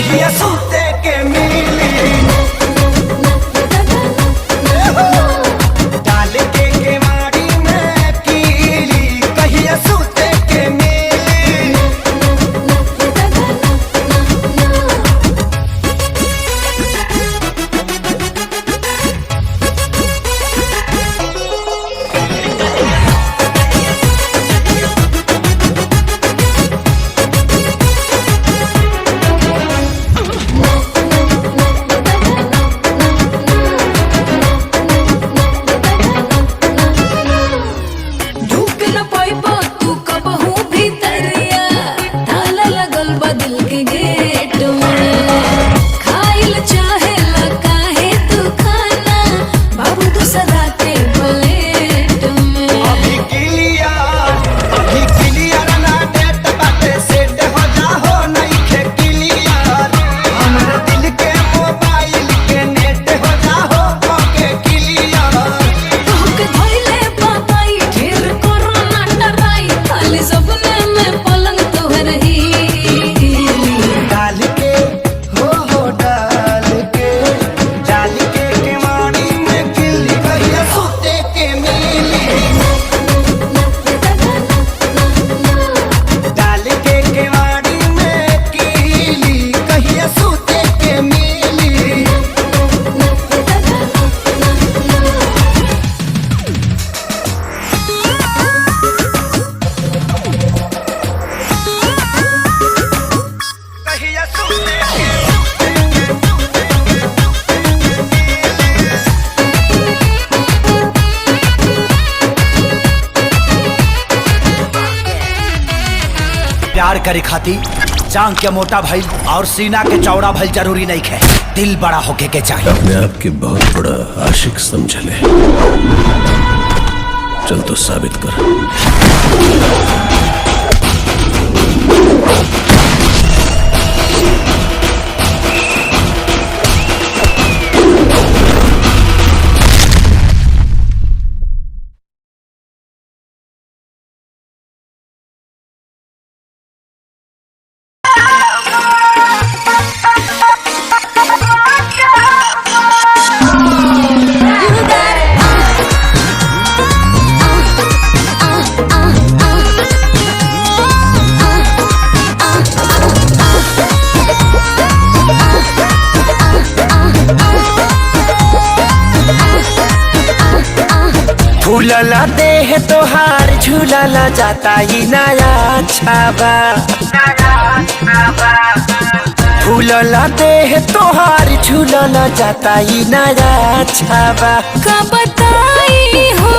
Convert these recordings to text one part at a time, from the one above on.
कहिया सूते के मिली डाल के केवाड़ी में कीली कहिया सूते के मिली। प्यार करे खाती जांग के मोटा भइल और सीना के चौड़ा भइल जरूरी नहीं है, दिल बड़ा होके के चाहिए। अपने आप के बहुत बड़ा आशिक समझ ले, चल तो साबित कर। फूलला देह तोहार झूलला जाता ही नया छाबा। फूलला देह तोहार झूलला जाता ही नया छाबा। का बताई हो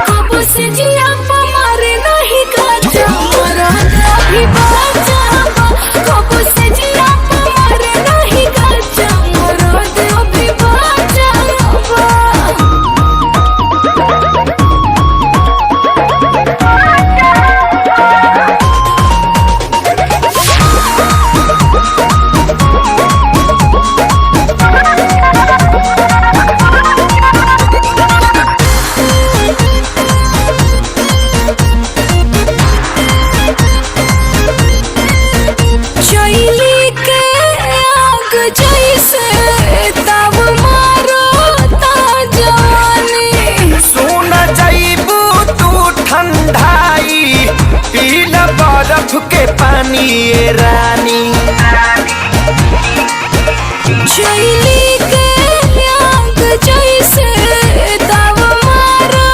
कब से जिया मारे नहीं काचा मरा अभी बाचा कब से जिया मारे नहीं काचा मरा अभी बाचा। बर्फ के पानी ये रानी चैली के आग जैसे तब मारा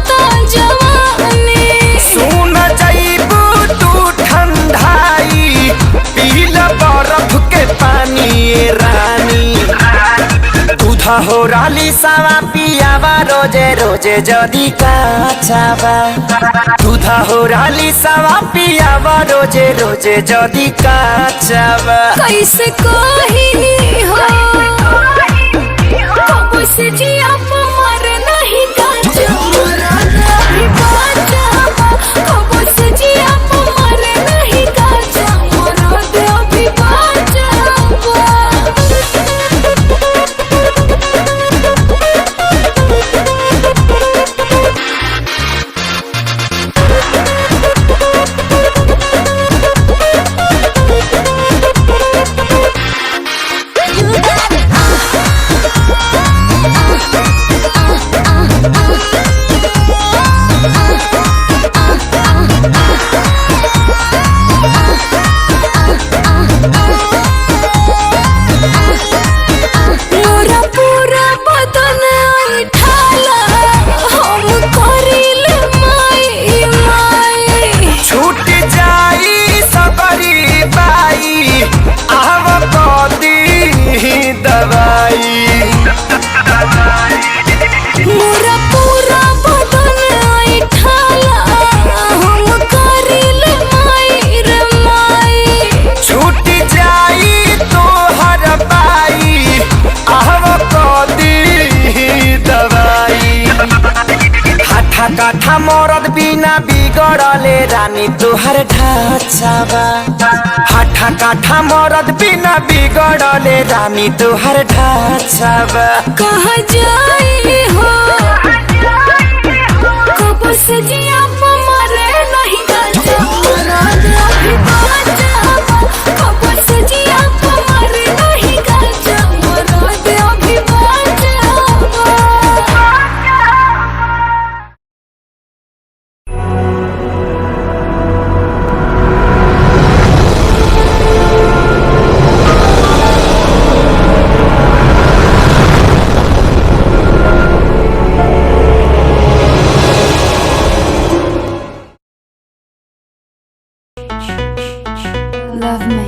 ता जवानी। सुन जाइबू तू ठंडाई पीला बर्फ के पानी ये रानी। दूधा हो राली सावा पियावा रोजे रोजे जदी काचावा। दूधा हो राली सावा पियावा रोजे रोजे जदी काचावा। कैसे कही हो कब से जिया मर नहीं काचा मरा अभी बाचा कब से जिया मर नहीं काचा मरा अभी बाचा। काठा मरद बिना बिगड़ले रानी तुहर ढांचावा। हाथा काठा मरद बिना बिगड़ले रानी तुहर ढांचावा। कहाँ जाई हो कब से जिया मरे नहीं गाजा मरद अभी बाजा। कब से जिया मरे नहीं गाजा मरद अभी बाजा। Love me.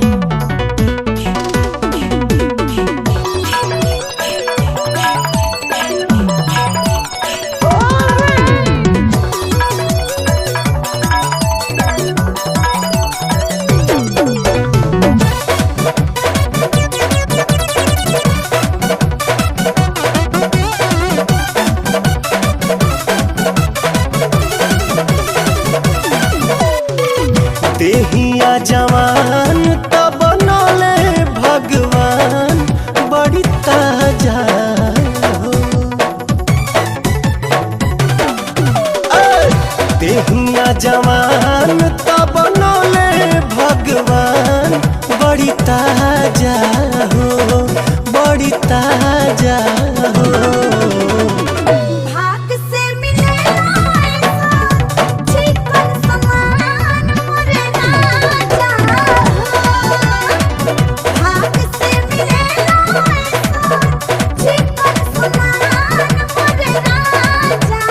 देहिया जवान तब बनले भगवान बड़ी ताजा हो। देहिया जवान तब बनले भगवान बड़ी ताजा हो, बड़ी ताजा हो। भाग से मिले चिकन समान मोरे राजा। भाग से मिले चिकन समान मोरे राजा।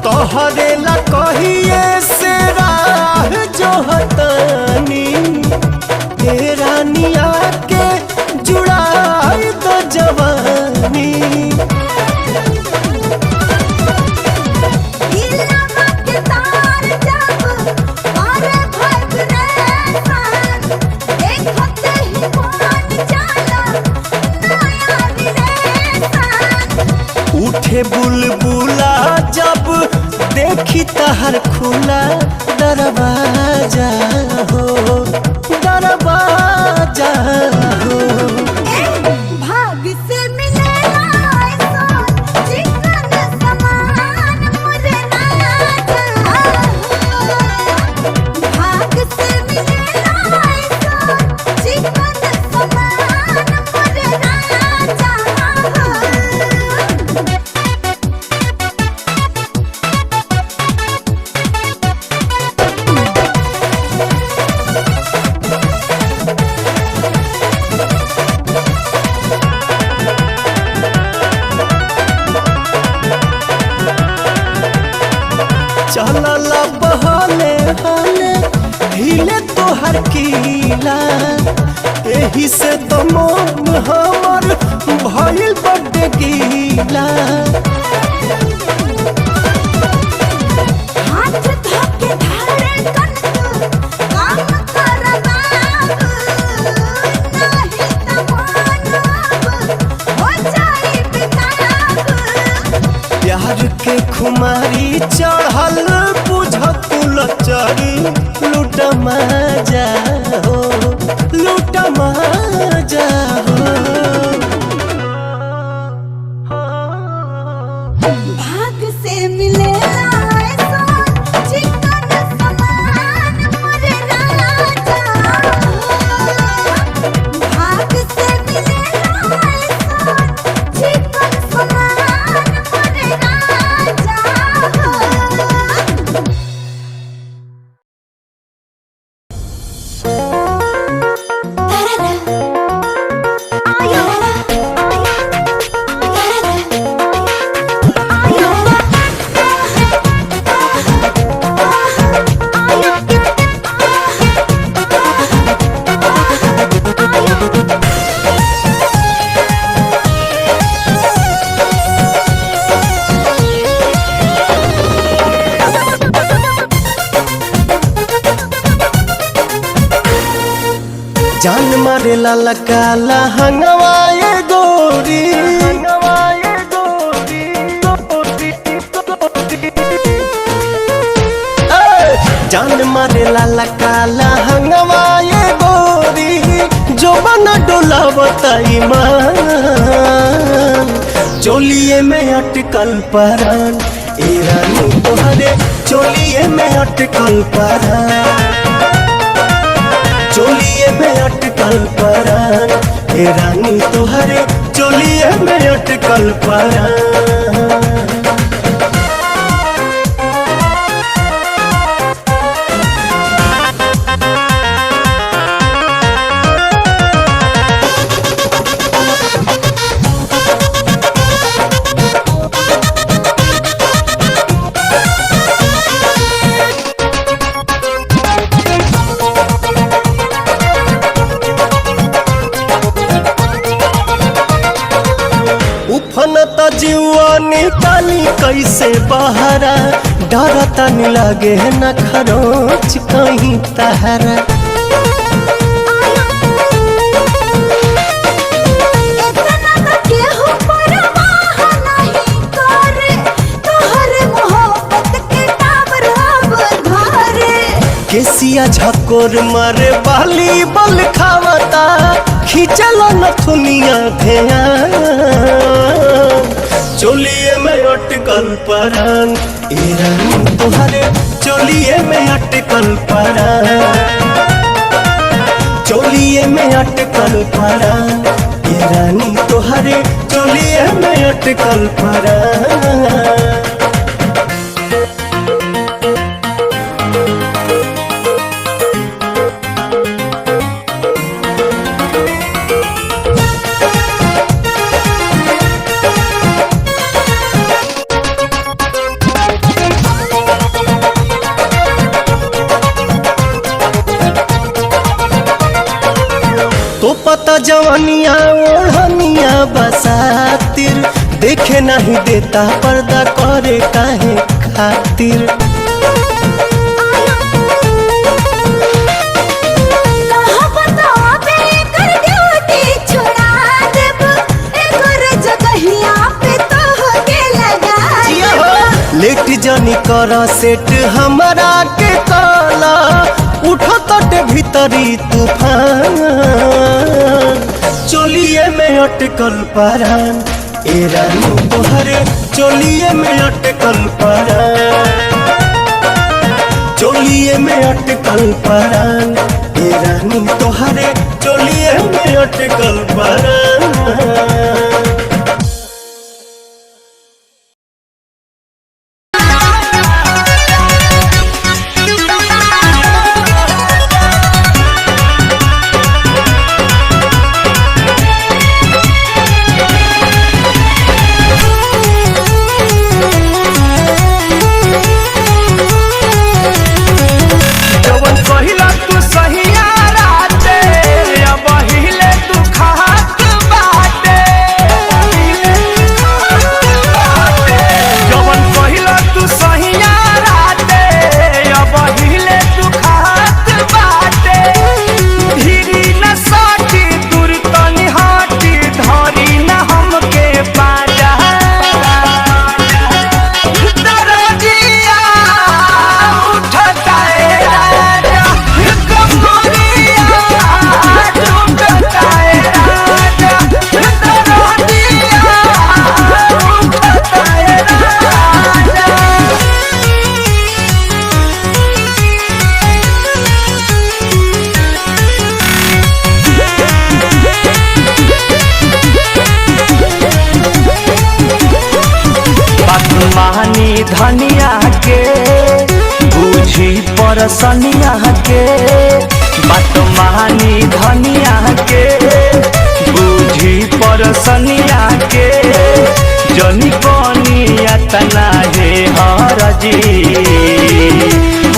तोहरे ला कहिए से राह जो हतानी हे रानिया के जुड़ाई तो जवानी। इलामा के तार जब और भग रे सान। देखते ही मान जाला नया विलेसान। उठे बुलबुला जब देखी तहर खुला दरवाजा हो, दरवाजा हो। भाग से मिले चिकन समान मोरे राजा। भाग से मिले चिकन समान मोरे राजा। चलला बहले हले हिले तोहर कीला। एही से तो मन हमर भइल बड्डे गीला। हाथ धोके धारे कन काम कर बाबू। नहीं त मानब हो जाई बेताब। प्यार के खुमारी चढ़ल बुझत लचरी लूट मजा हो, लूट मजा हो। भाग जान मारे लाला काला हंगवाए गोरी जान मारे लाला काला हंगवाए गोरी जो बना डोला बताई मान चोलिए में अटकल परान ए रानी तोहरे चोलिए में अटकल परान चोलिए में अटकल परान ए रानी तोहरे चोलिए में अटकल परान उफनता जीवा निकाली कैसे बहरा डरता नहीं लगे न खरोच कहीं तहरा केसिया झकोर मारे बाली बल खावता खींचल नथुनिया ध्यान चोलिए में अटकल परान ए रानी तोहरे चोलिए में अटकल परान चोलिए में अटकल परान ए रानी तोहरे चोलिए में अटकल परान तो पता जवानिया ओढ़निया बसातिर देखे नहीं देता पर्दा करे काहे खातिर लेट जानी करा सेट हमारा के काला उठो तट भीतरी तूफान चोलिए में अटकल परान ए रानी तोहरे चोलिए में अटकल परान चोलिए में अटकल परान ए रानी तोहरे चोलिए में अटकल परान धनिया के बूझी परसनिया के बात मानी धनिया के बूझी परसनिया के जनी बनिया तना हे हरजी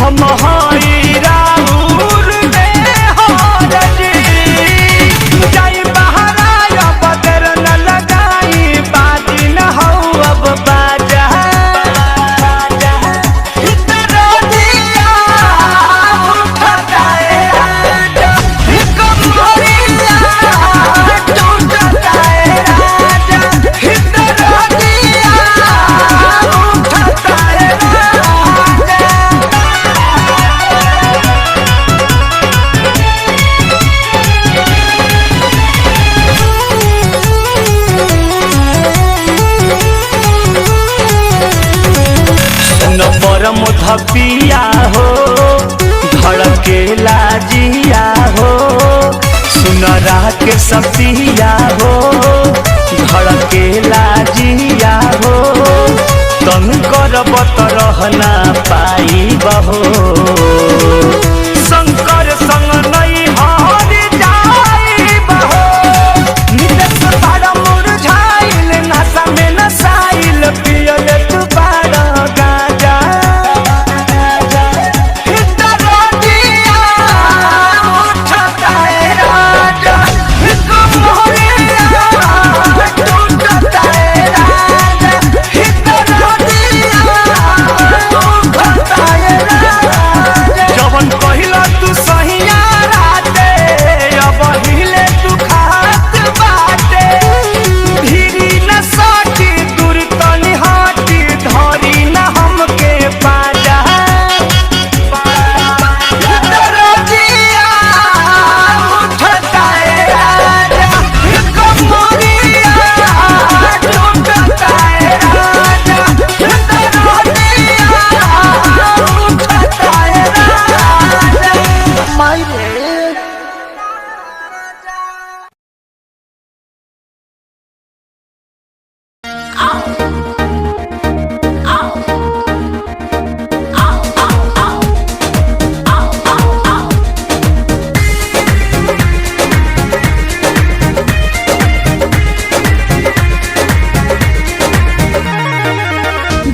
हम हई राउर में हरजी जाई बहरा बदर न लगाई बाजी न हौ अब बाजा उठता के सपिया हो धड़केला जिया हो तन करब त रहना पाई बहो शंकर संग नहीं हार जाई बहो नित तारा मुरझाइल नशा में नसाइल पियल तू बारा गाजा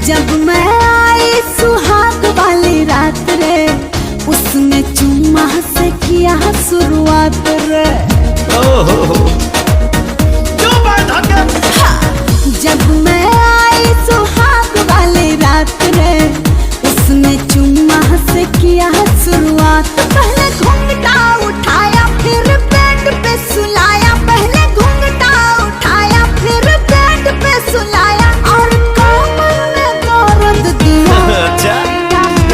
जब मैं आई सुहाग वाली रात रे उसने चुम्मा से किया शुरुआत रे जब मैं आई सुहाग वाली रात रे उसने चुम्मा से किया शुरुआत पहले घूंघटा उठाया फिर बेड पे सुलाया पहले घूंघटा उठाया फिर बेड पे सुलाया और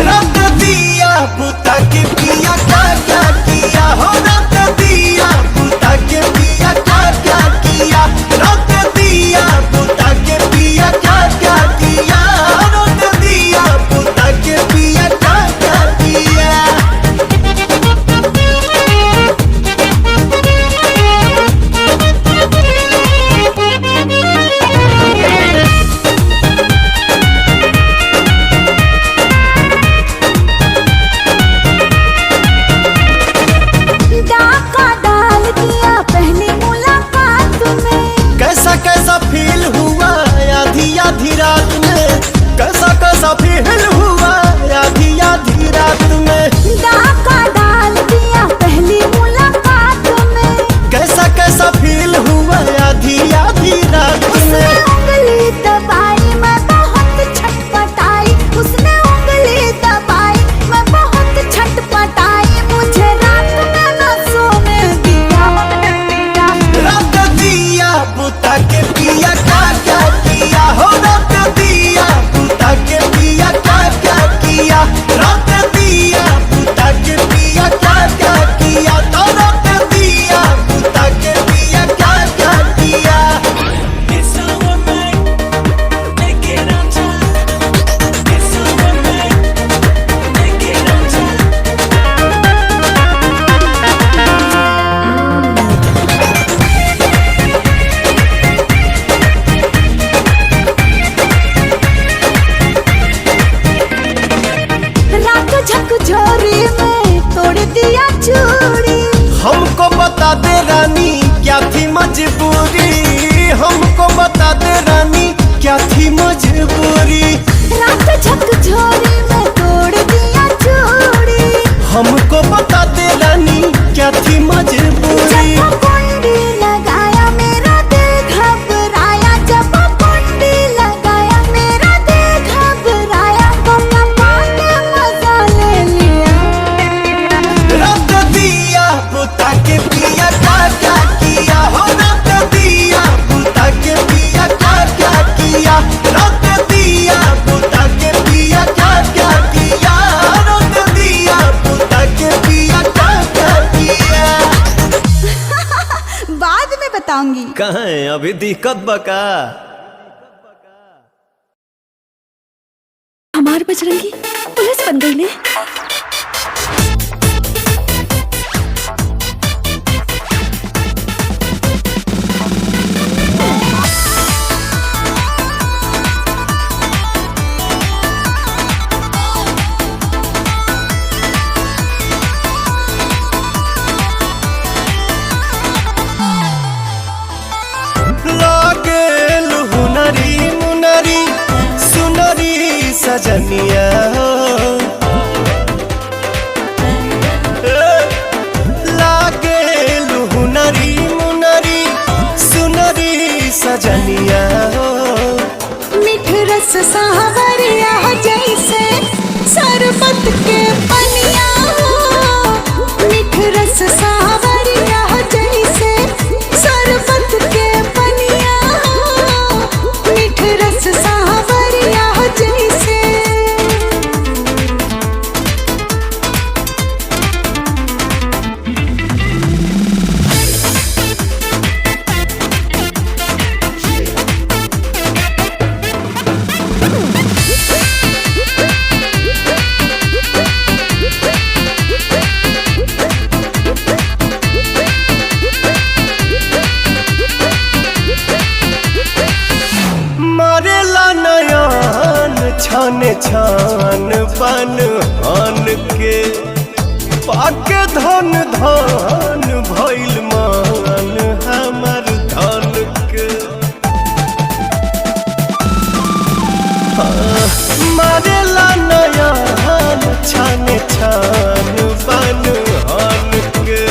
रख दिया पुता के पिया क्या क्या किया हो रख दिया पुता के पिया क्या क्या किया रख दिया पुता के पिया क्या क्या किया रख दिया पुता के पिया क्या क्या किया कैसा फील हुआ आधी रात में कैसा फील हुआ आधी रात में डाका डाल दिया पहली मुलाकात में कैसा फील हुआ आधी रात में उंगली दबाई मैं बहुत छटपटाई उसने उंगली दबाई मैं बहुत छटपटाई मुझे रात में न सोने दिया रख दिया पुता के पिया क्या क्या किया हो रख दिया पुता के पिया क्या क्या किया रख दिया पुता के पिया क्या क्या किया तो रख दिया पुता के पिया क्या क्या किया झकझोरी में तोड़ दिया चूड़ी हमको बता दे रानी क्या थी मजबूरी हमको बता दे रानी क्या थी मजबूरी रात झकझोरी में तोड़ दिया चूड़ी हमको बता दे रानी क्या थी मजबूरी जब कुंडी लगाया मेरा दिल घबराया जब कुंडी लगाया मेरा दिल घबराया तो पाने मजा ले लिया रख दिया पुता के पिया क्या क्या किया हो रख दिया पुता के पिया क्या क्या किया रख दिया पुता के पिया क्या क्या किया रख दिया पुता के पिया क्या क्या किया बाद में बताऊंगी कहाँ है अभी दिक्कत बका हमार बजरंगी पुलिस बन गई ने सजनिया हो लागे लुहुनरी मुनरी सुनरी सजनिया हो मीठ रस सावरिया जैसे शरबत के पनिया हो मीठ रस सावरिया जैसे शरबत के पनिया हो मीठ रस सावरिया जैसे मारेला नयन छन छन बन हन के पाके धन धन भइल मान हमर धन के मारेला नयन छन छन बन हन के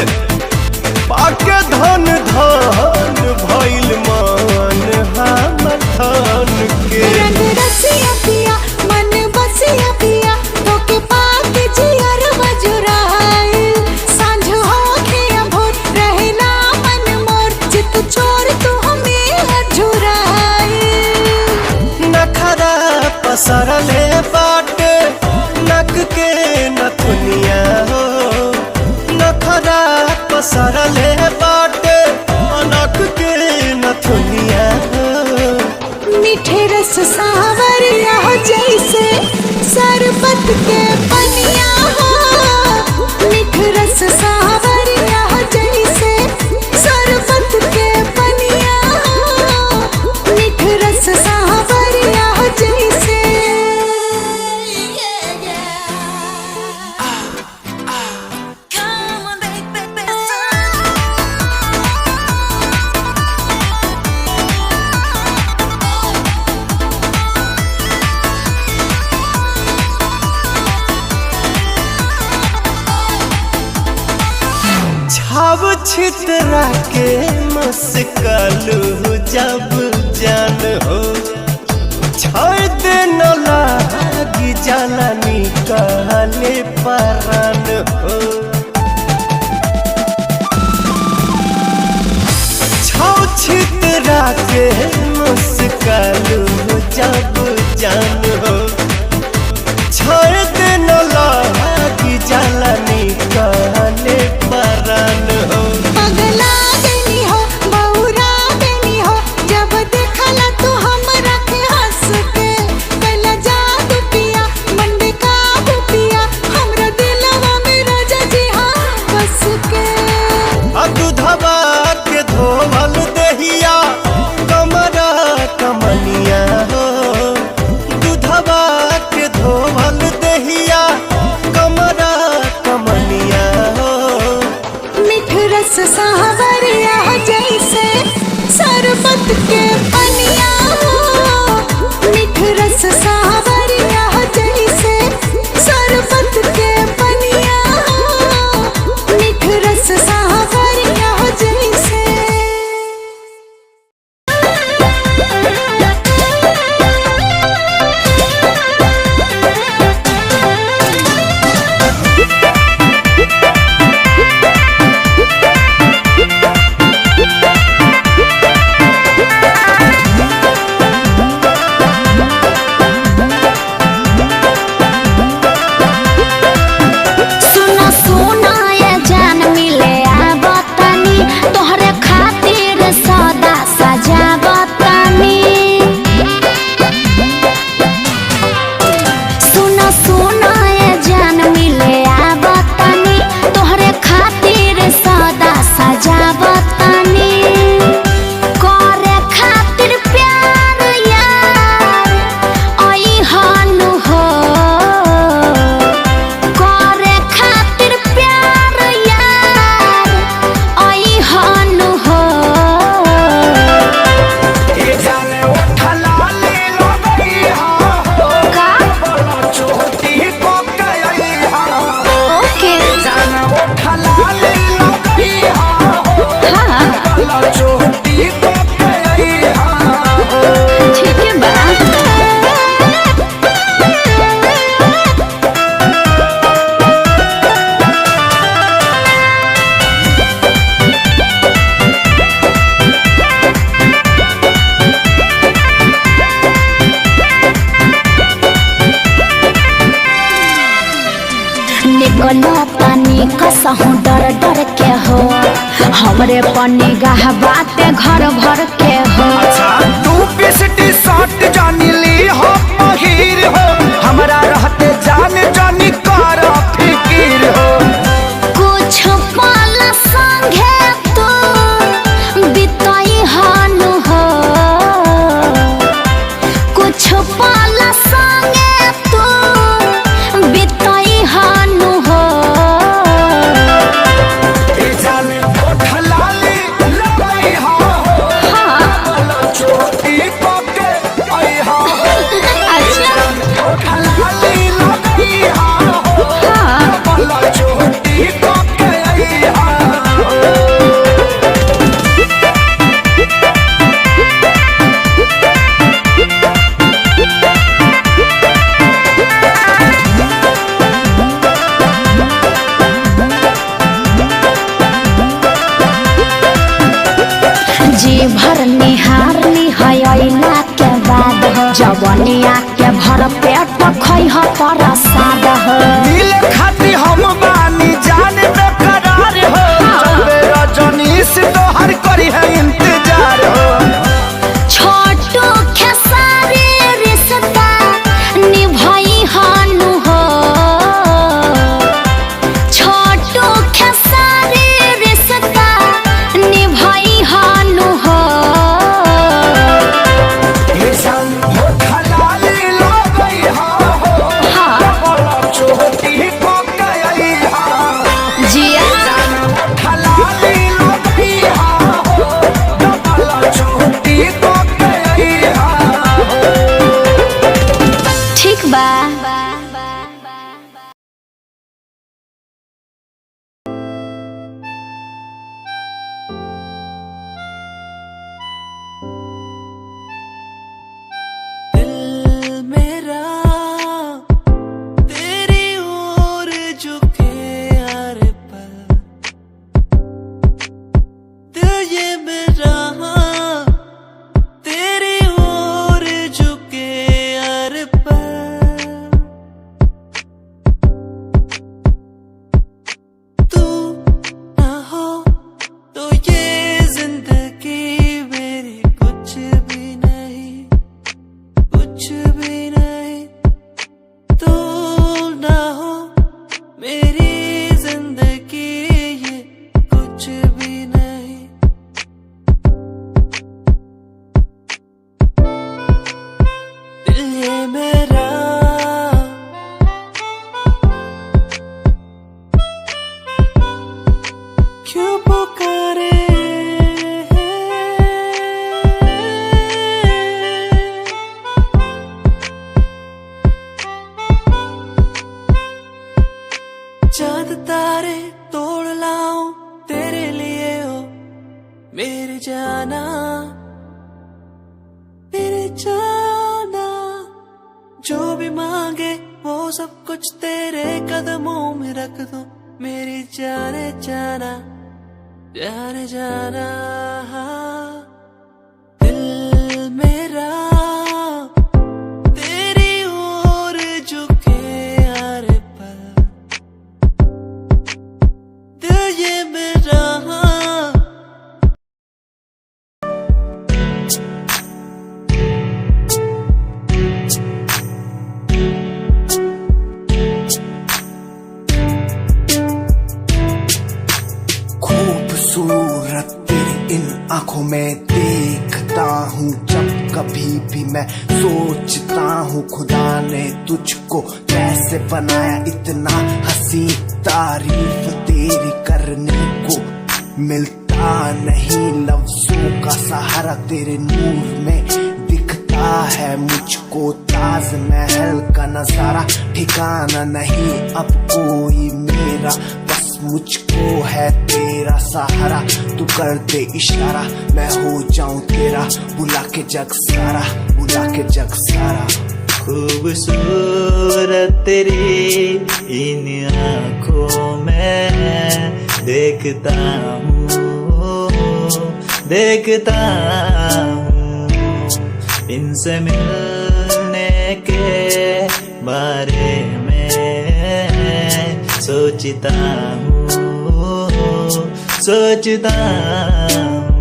पाके धन धन भइल मान हमर धन के रंग रसिया पिया मन बसिया पिया तोके पाके जियर बजुराइल सांझ होके भोर रहना मन मोर चित चोर तू हमें अझुराइल नखरा पसरले बाटे नक के नथुनिया हो नखरा पसरले बाटे नक के नथुनिया हो मीठे रस सावरिया जैसे शरबत के पनिया हो मीठ रस सावरिया जैसे शरबत के पनिया हो मीठ रस सावरिया जैसे Come on, baby. छाव छितरा के मुस्कलू जब जान हो छोड़ दे न लागी जाला निकाले परान हो छाव छितरा के मुस्कलू जब जान हो छोड़ दे न लागी जाला निकाले परान हो पगला देनी हो बहुरा देनी हो जब देखला तू हमरा के हंस के कैला जादू पिया मन में काबू पिया हमरा दिलवा में राजा जी हाँ बस के दूधवा के धोवल दहिया कमरा कमनिया हो दूधवा के धोवल दहिया कमरा कमनिया हो मीठ रस सावरिया जैसे शरबत के पनिया हो मीठ रस सावरिया जैसे शरबत के पनिया हो मीठ रस सावरिया जैसे कसहूँ डर डर के हो हमरे पन्नी गाह बाते घर भर के हो। तू पिसटी शॉट जानी ली हो महिर हो हमरा रहते जान जानी कर फिकीर हो। कुछ पल संगे तू बिताई हानु हो कुछ पल संगे तू बिताई हानु हो। ए जाने ओठलाली लई हो छोटी पके आई हो। अच्छा ओठलाली लई हो छोटी पके आई हो। जी भर निहारली हयला के बाद हो जवनिया के भर पेट खई हो प्रसाद हो। मिले खाती हम बानी जान बेकरार हो चले रजनी से तोहर करी है इंतजार हो। छोटू खेसारी रिश्ता निभाई हानु हो छोटू खेसारी रिश्ता निभाई हानु हो। ये संग ओठलाली लगई हो छोटी पकई हो। जिया ओठलाली लगई हो छोटी पकई हो। ठीक बा। दिल मेरा तेरी ओर झुके यार पर दिल ये मेरा तेरी ओर झुके यार पर तू ना हो तो ये जिंदगी मेरी कुछ भी नहीं कुछ भी नहीं। तू ना हो मेरी जिंदगी ये कुछ भी नहीं। दिल ये मेरा क्यों पुकारे चांद तारे तोड़ लाऊं तेरे लिए हो मेरे जाना जो भी मांगे वो सब कुछ तेरे कदमों में रख दूं मेरी जाने जाना जाने जाना। दिल मेरा तेरी ओर झुके यार पर दिल ये मेरा खूबसूरत तेरी इन आंखों में देखता हूँ जब कभी भी मैं सोचता हूँ खुदा ने तुझको कैसे बनाया इतना हंसी तारीफ तेरी करने को मिलता नहीं लफ्जों का सहारा तेरे नूर में दिखता है मुझको ताज महल का नजारा ठिकाना नहीं अब कोई मेरा बस मुझको है तेरा सहारा तू कर दे इशारा मैं हो जाऊं तेरा बुला के जग सारा बुला के जग सारा। खूबसूरत तेरी इन आँखों में देखता हूँ इनसे मिलने के बारे में सोचता हूँ सोचता हूँ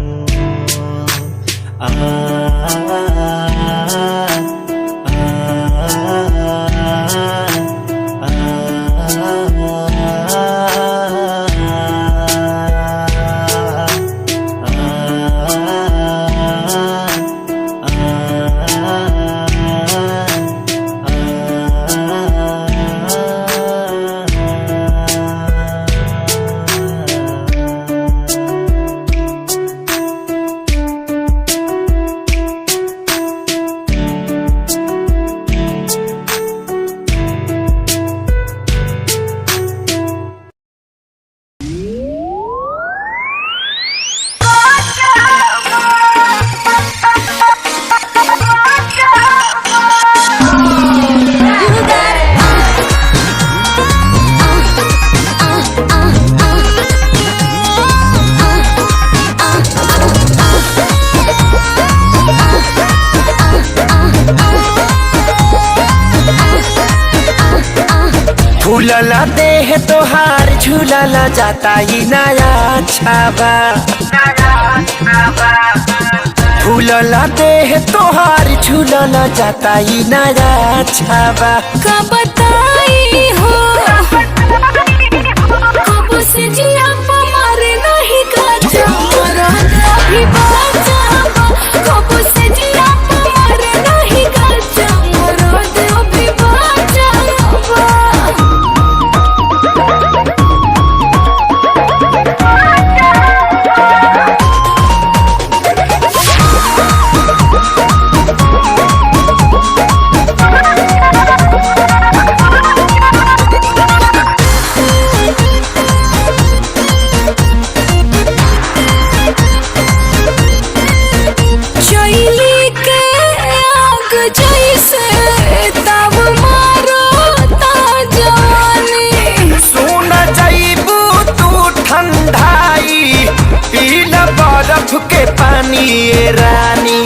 फूलला देह तोहार झूलला जाता ही नया छाबा फूलला देह तोहार झूलला जाता ही नया छाबा का बताई हो कब से जिया मारे नहीं काचा मरद अभी बाचा कब से जिया मारे नहीं काचा मरद अभी बाचा के पानी ये रानी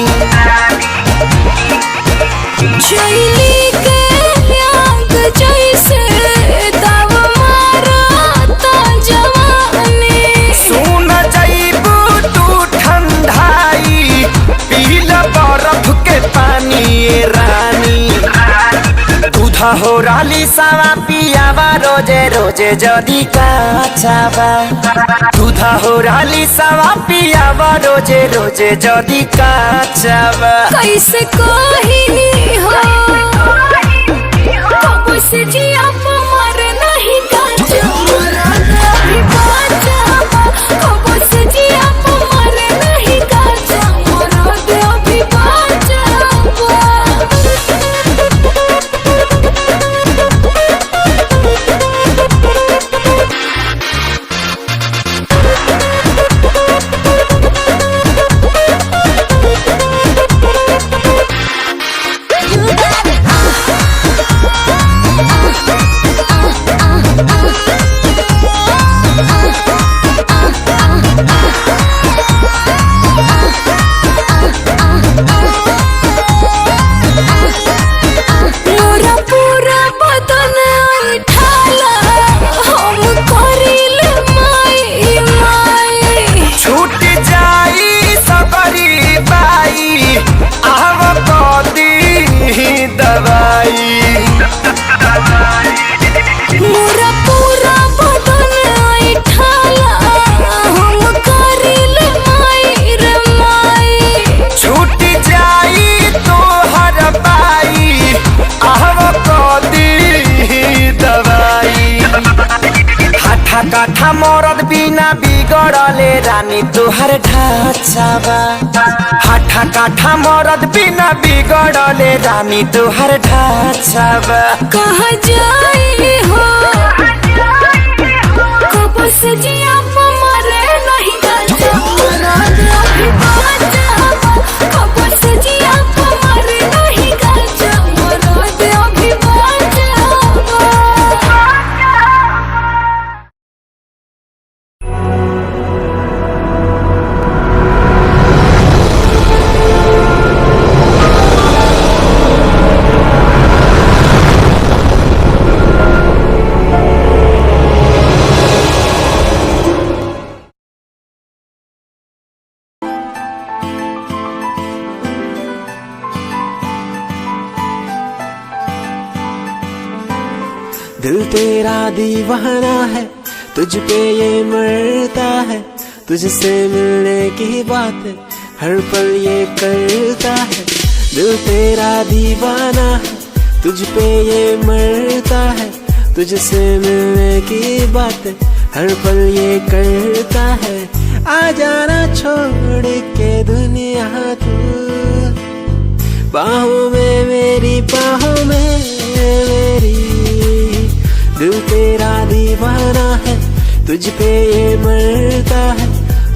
चैली के आग जैसे तब मारा ता जवानी सुन जाइबू तू ठंडाई पीला बर्फ के पानी ये रानी दूधा हो राली सावा पियावा रोजे रोजे जदी काचावा दूधा हो राली सावा पियावा रोजे रोजे जदी काचावा कैसे कही हो कब से जिया मारे नहीं काचा मरद अभी बाचा कब से जिया मारे नहीं काचा मरद अभी बाचा काठा मरद बिना बिगड़ले रानी तोहर ढांचावा हाठा काठा मरद बिना बिगड़ले रानी तोहर ढांचावा कहाँ जाई हो कब से जिया मारे नहीं काचा मरद अभी बाचा कब से जिया मारे नहीं काचा मरद अभी बाचा दिल तेरा दीवाना है, तुझ पे ये मरता है, तुझसे मिलने की बात हर पल ये करता है। दिल तेरा दीवाना है, तुझ पे ये मरता है, तुझसे मिलने की बात हर पल ये करता है। आ जाना छोड़ के दुनिया तू, बाहों में मेरी, बाहों में मेरी। दिल तेरा दीवाना है, तुझ पे ये मरता है,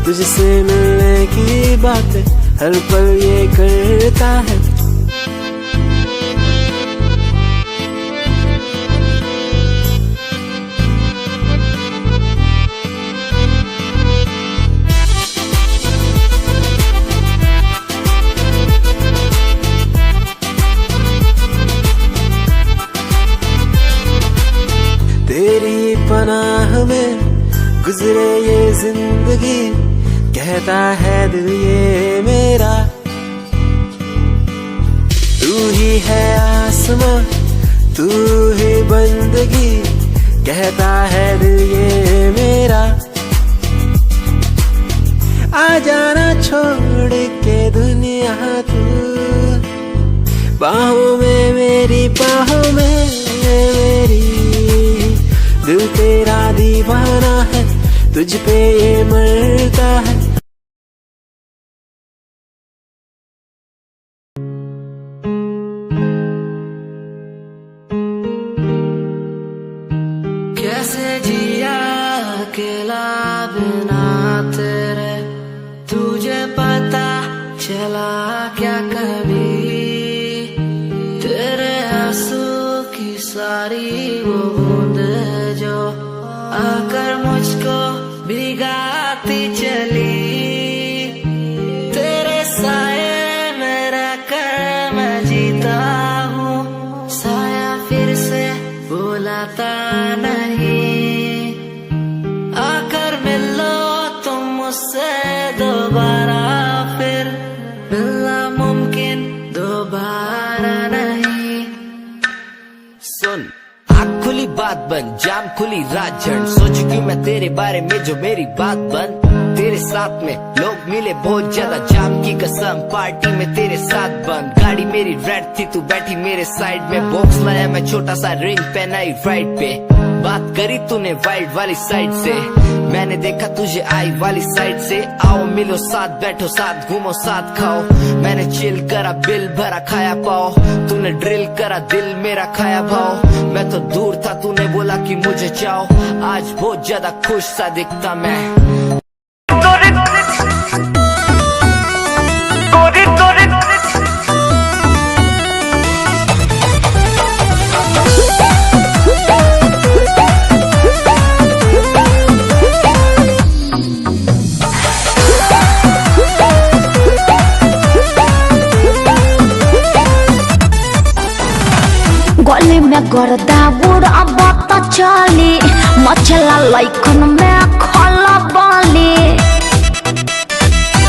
तुझसे मिलने की बात हर पल ये करता है। तेरी पनाह में गुजरे ये जिंदगी, कहता है दिल ये मेरा। तू ही है आसमां, तू ही बंदगी, कहता है दिल ये मेरा। आ जाना छोड़ के दुनिया तू, बाहों में मेरी, बाहों में मेरी। दिल तेरा दीवाना है, तुझ पे ये मरता है। कैसे जिया अकेला बिना तेरे, तुझे पता चला क्या कभी? तेरे आंसू की सारी वो बूंद जो आकर मुझको भिगाती चली, तेरे साए में रहकर मैं जीता हूँ, साया फिर से बुलाता नहीं। आकर मिलो तुम मुझसे दोबारा, फिर मिलना मुमकिन दोबारा नहीं। सुन, आँख खुली बात बन, जाम खुली रात झड़, सोच क्यों मैं तेरे बारे में जो मेरी बात बन। तेरे साथ में लोग मिले बहुत ज्यादा, जाम की कसम पार्टी में तेरे साथ बंद। गाड़ी मेरी रेड थी, तू बैठी मेरे साइड में, बॉक्स लाया मैं छोटा सा, रिंग पहनाई राइट पे। बात करी तूने वाइड वाली साइड से, मैंने देखा तुझे आई वाली साइड से। आओ मिलो साथ, बैठो साथ, घूमो साथ, खाओ। मैंने चिल करा, बिल भरा, खाया पाओ। तूने ड्रिल करा, दिल मेरा खाया भाव। मैं तो दूर था, तूने बोला कि मुझे चाहो। आज बहुत ज्यादा खुश सा दिखता मैं। गली में गर्दा बुढ़ा बात चली, मचला लइकन में खला बाली।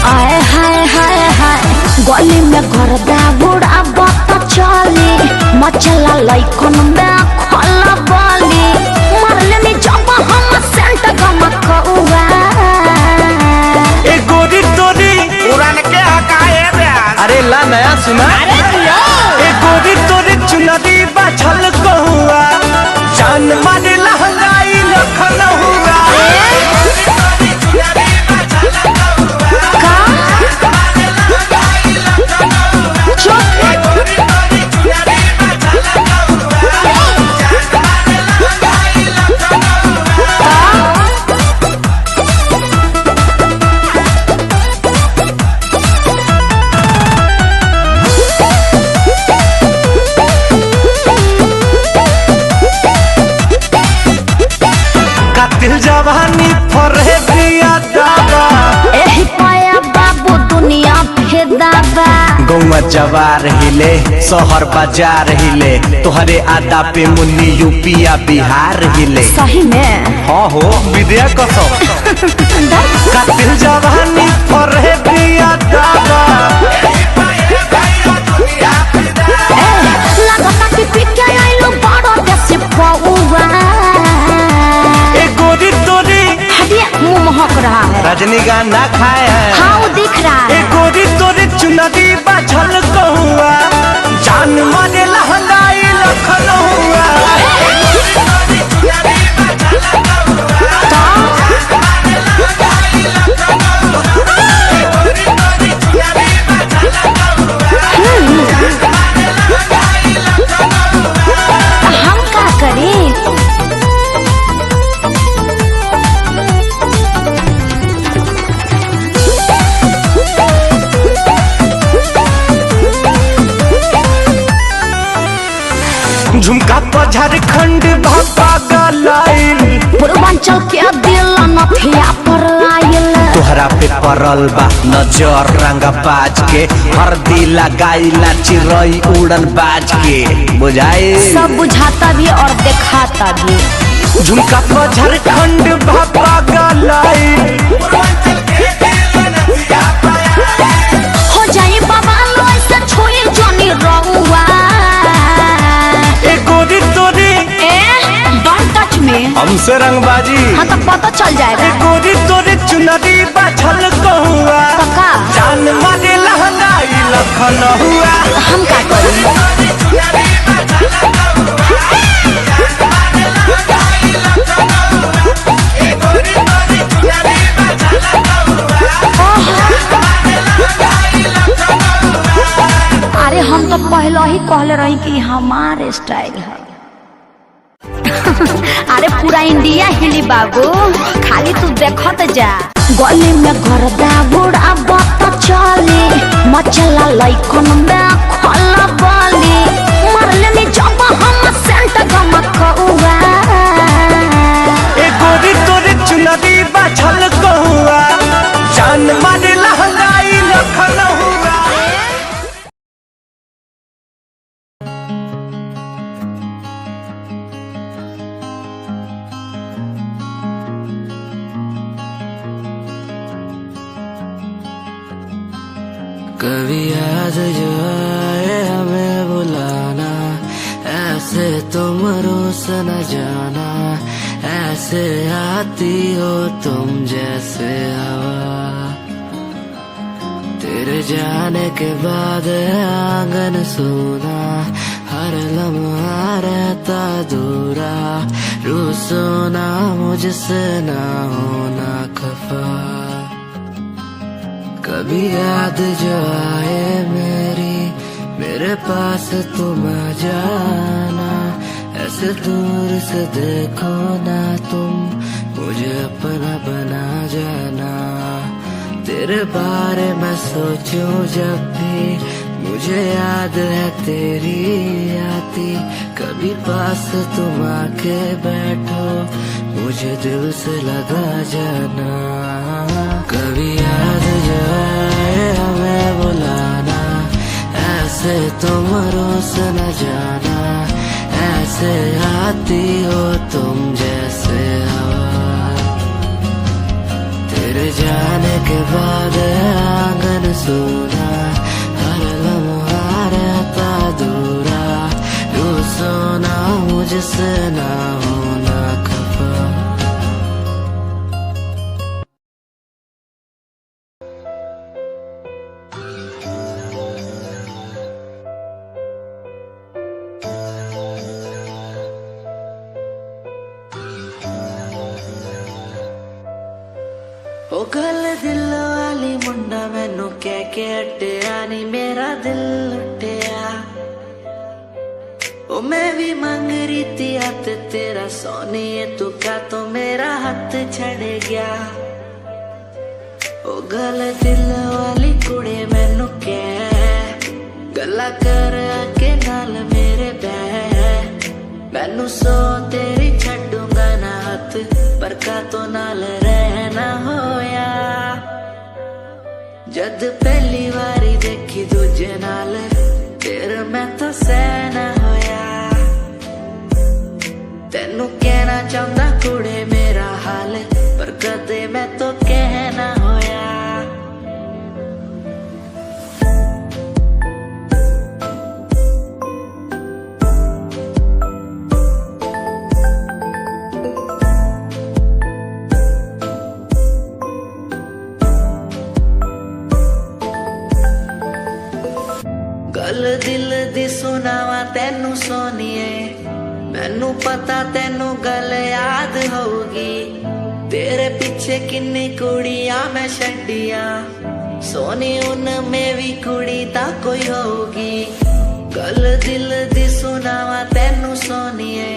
आए हाय हाय हाय, गली में गर्दा बुढ़ा बात चली, मचला लइकन में खला बाली। मरले जब हम सेंट गमकौआ, ए गोरी तोरी उड़ान के हकाए ब्यास। अरे ला नया सुना, अरे दिया। ए गोरी तोरी चुनरी बाछल कहुआ, जान मारे लहंगाई लखन हुआ। जवानी फरे दिया दादा, एही पाया बाबू दुनिया फेदाबा। गौवा जवार हिले, शहर बाजार हिले, तोहरे आदा पे मुन्नी यूपिया बिहार हिले। सही में हाँ हो विद्या कसम। कातिल जवानी फरे दिया दादा, लगता कि पीके आइलो बड़ो देसी पौवा। रजनीगंधा खाए हैं। हाँ वो दिख रहा ए है। गोरी तोरे चुनरी बाझल कहुआ जान मारे लहंगाई लखनऊआ। हम क्या करें? झुमका पर झारखंड भापा गलाइल पूर्वांचल के दिल नथिया पर आयल। तोहरा पे पड़ल बा नजर रंगा बाज के हरदी लगाइला चिरई उड़न बाज के बुझाई। सब बुझाता भी और दिखाता भी। झुमका पर झारखंड भापा गलाइल हो जाए बाबा लो ऐसा छोए जोनी रहुआ। ए गोरी तोरी डोंट टच मी। हमसे रंगबाजी। हाँ तो पता चल जाएगा। ए गोरी तोरी चुनरी बाझल कहुआ पक्का जान मारे लहंगाई लखनऊआ। हम क्या करें? अरे हम तो पहले ही कहले रही कि हमारे स्टाइल है। अरे पूरा इंडिया हिली बाबू, खाली तू देखत जा। गली में गर्दा बुढ़ा बता चली मचला लइकन में खला बली मरले में जब हम सेंट गमकौआ। ए गोरी तोरे चुनरी बाझल कहुआ जान मारे लहंगाई लखनऊआ। कभी याद जो आए हमें बुलाना, ऐसे तुम रोस न जाना, ऐसे आती हो तुम जैसे हवा। तेरे जाने के बाद आंगन सूना, हर लम्हा रहता दूरा, रूसो ना मुझसे ना होना खफा। कभी याद जो आए मेरे पास तुम आ जाना, ऐसे दूर से देखो ना तुम, मुझे अपना बना जाना। तेरे बारे में सोचूं जब भी, मुझे याद है तेरी आती, कभी पास तुम आके बैठो, मुझे दिल से लगा जाना। कभी याद जो आए हमें बुलाना, ऐसे तुम रोस न जाना, ऐसे आती हो तुम जैसे हवा। तेरे जाने के बाद आंगन सूना, हर लम्हा रहता दूरा, रूसो ना मुझसे ना होना खफा। ओ गल दिल वाली मुंडा मैनू कह के हटिया नी मेरा दिल लुटिया। ओ मैं भी मंग रही थी हाथ तेरा सोनिए, तू क्या तो मेरा हाथ छड़ गया। ओ गल दिल वाली कुड़ी मैनू कह गल्ला कर आके नाल मेरे बह, मैनू सो तेरी छड्डूंगा ना हाथ, पर का तो नाल रहना होया। जद पहली बारी देखी दूजे नाल, फिर मैं तो सहना होया। तेनू कहना चाहता कुड़े मेरा हाल, पर कदे मैं तो कहना होया। गल दिल दी सुनावा तेनू सोनिए, मैनू पता तेनू गल याद होगी। तेरे पीछे किन्नी कुड़ियां मैं छड्डियां, सोनी उनमें भी कुड़ी ता कोई होगी। गल दिल दी सुनावा तेनू सोनिए।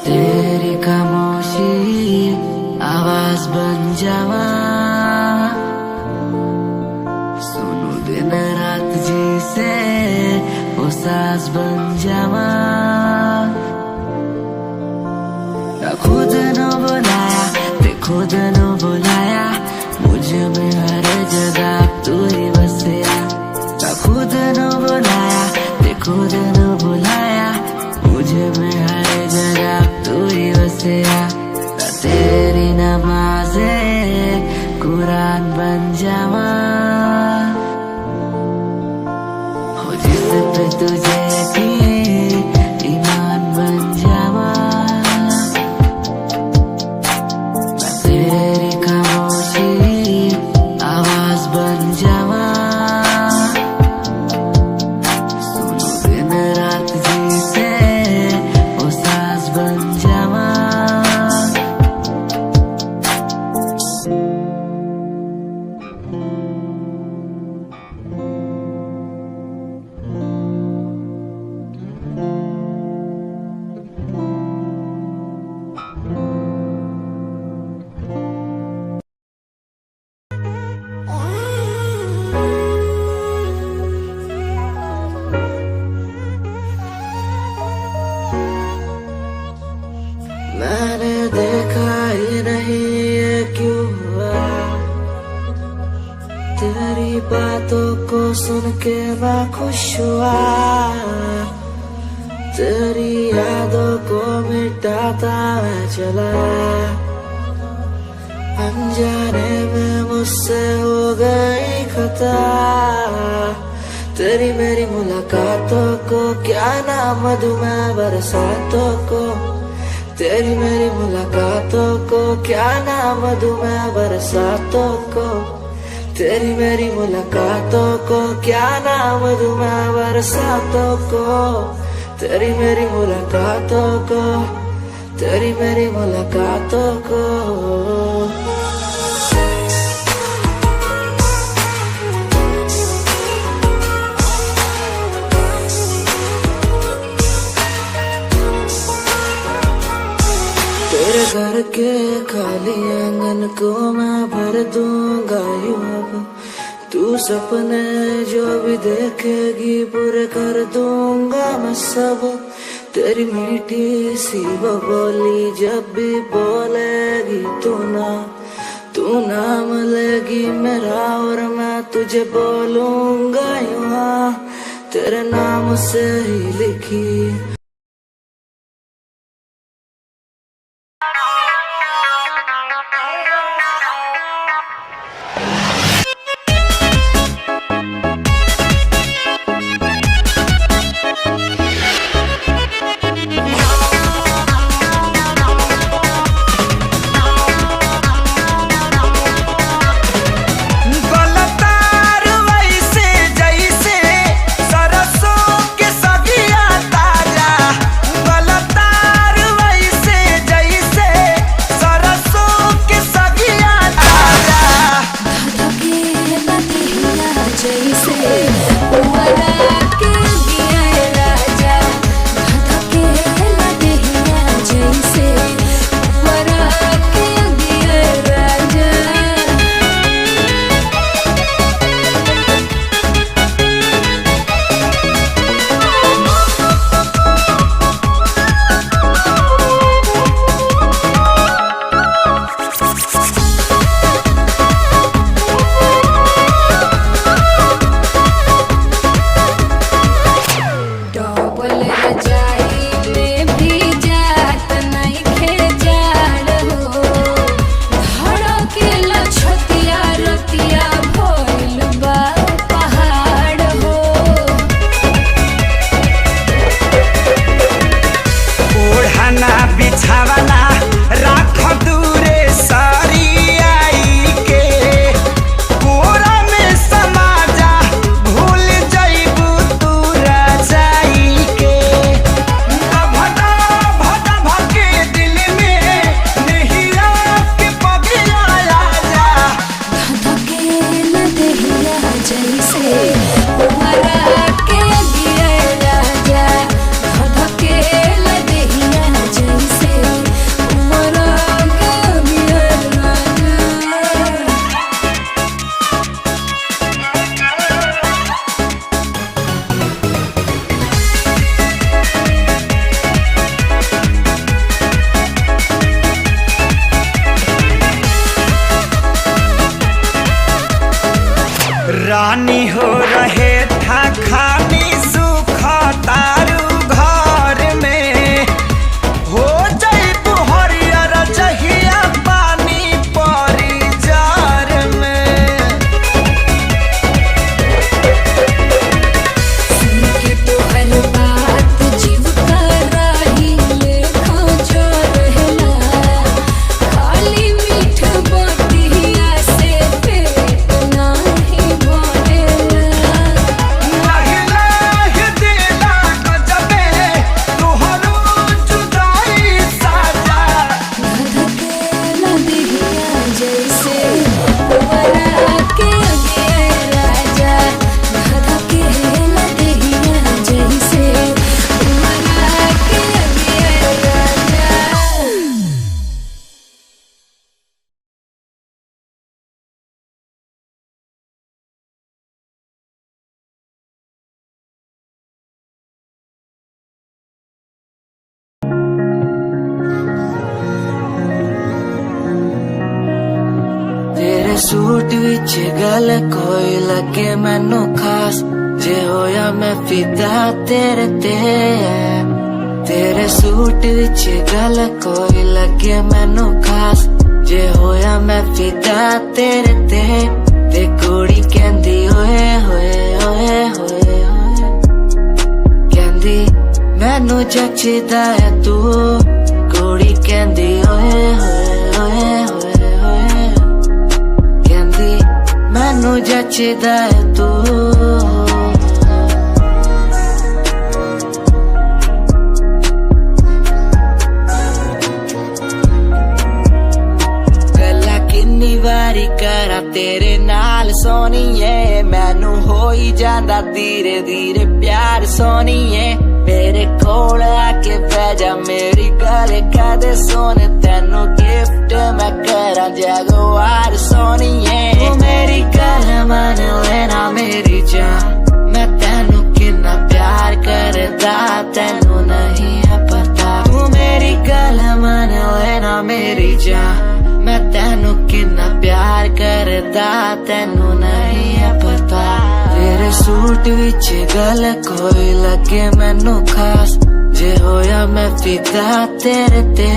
तेरी खामोशी आवाज बन जावा, सुनो दिन रात जी से वो सास बन जावा। खुद न बुलाया ते खुद न बुलाया, मुझे में हर जगह तू ही बसिया। खुद न बुलाया ते खुद न बुलाया, मुझे में हर जगह तू ही बसिया। तेरी नमाज़े कुरान बन जावा, हो जिस पे तुझे की ईमान बन के मैं खुश हुआ, तेरी यादों को मिटाता मैं चला, अनजाने में मुझसे हो गई खता। तेरी मेरी मुलाकातों को क्या नाम दूं मैं बरसातों को, तेरी मेरी मुलाकातों को क्या नाम दूं मैं बरसातों को, तेरी मेरी मुलाकातों को क्या नाम दूं मैं बरसातों को, तेरी मेरी मुलाकातों को, तेरी मेरी मुलाकातों को। तेरे घर के खाली आंगन को मैं भर दूंगा यूं अब, तू सपने जो भी देखेगी पूरे कर दूंगा मैं सब। तेरी मीठी सी वो बोली जब भी बोलेगी तू नाम लेगी मेरा और मैं तुझे बोलूंगा यूं, तेरे नाम से ही लिखी। विच गल कोई लगे मैनू खास जे होया मैं फिदा तेरे ते तेरे सूट विच गल कोई लगे मैनू खास जे होया मैं फिदा तेरे ते कुड़ी कहंदी ओए होए ओए होए कहंदी मैनू जचदा है तू कुड़ी कहंदी ओए होए ओए होए कहंदी मैनू जचदा है तू वारी करा तेरे नाल सोनीए मैनू हो ही जांदा धीरे धीरे प्यार सोनीए मेरे कोल आके पै जा मेरी गल कदे सोने तेनू गिफ्ट मैं करा जगवार सोनीए तू मेरी गल मन लेना मेरी जान मैं तेनू कितना प्यार करदा तेनू नहीं है पता तू मेरी गल मन लेना मेरी जान मैं तेनू कितना प्यार करदा तेनू नहीं है पता तेरे सूट विच गल कोई लगे मैनू खास जे होया मैं फिदा तेरे ते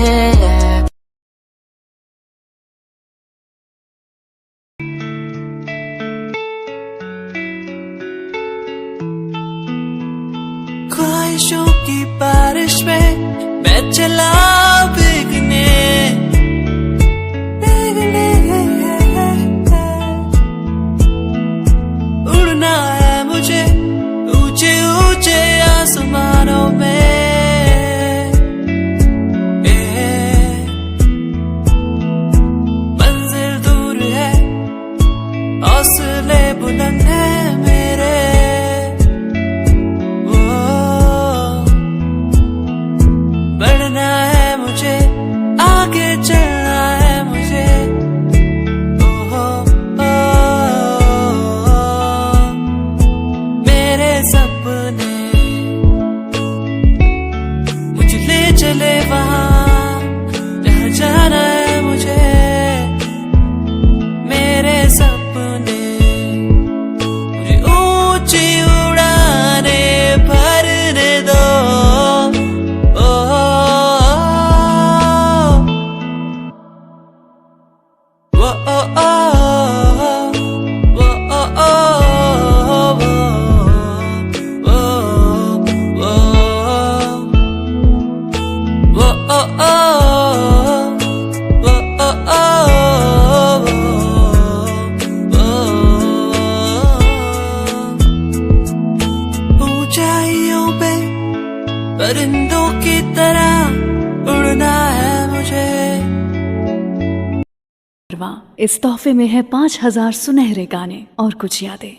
ख्वाहिशों की बारिश में मैं चला भीगने उड़ना है मुझे ऊंचे ऊंचे आसमानों में मंजिल दूर है हौसले बुलंद है मेरे बढ़ना है मुझे आगे चलना है मुझे मेरे सपने मुझे ले चले वहाँ जहाँ जाना है मुझे मेरे सपने मुझे ऊंची उड़ाने भरने दो ऊंचाइयों पे परिंदों की तरह उड़ना है मुझे इस तोहफे में है 5000 सुनहरे गाने और कुछ यादें।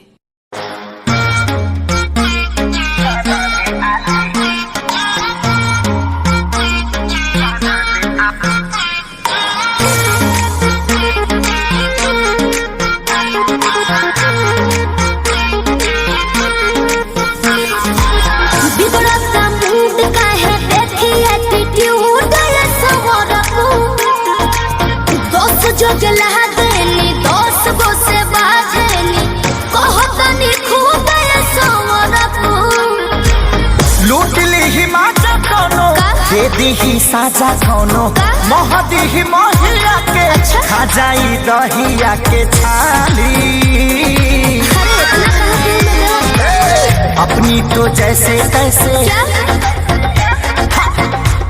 जो जला देनी दोस्त को से बाझेनी कहतनी खूब सोमरकू लूट ली ही माचा कोनो दे दी ही साजा कोनो मोह दी ही मोहिया के खा जाई दहिया के छाली अपनी तो जैसे तैसे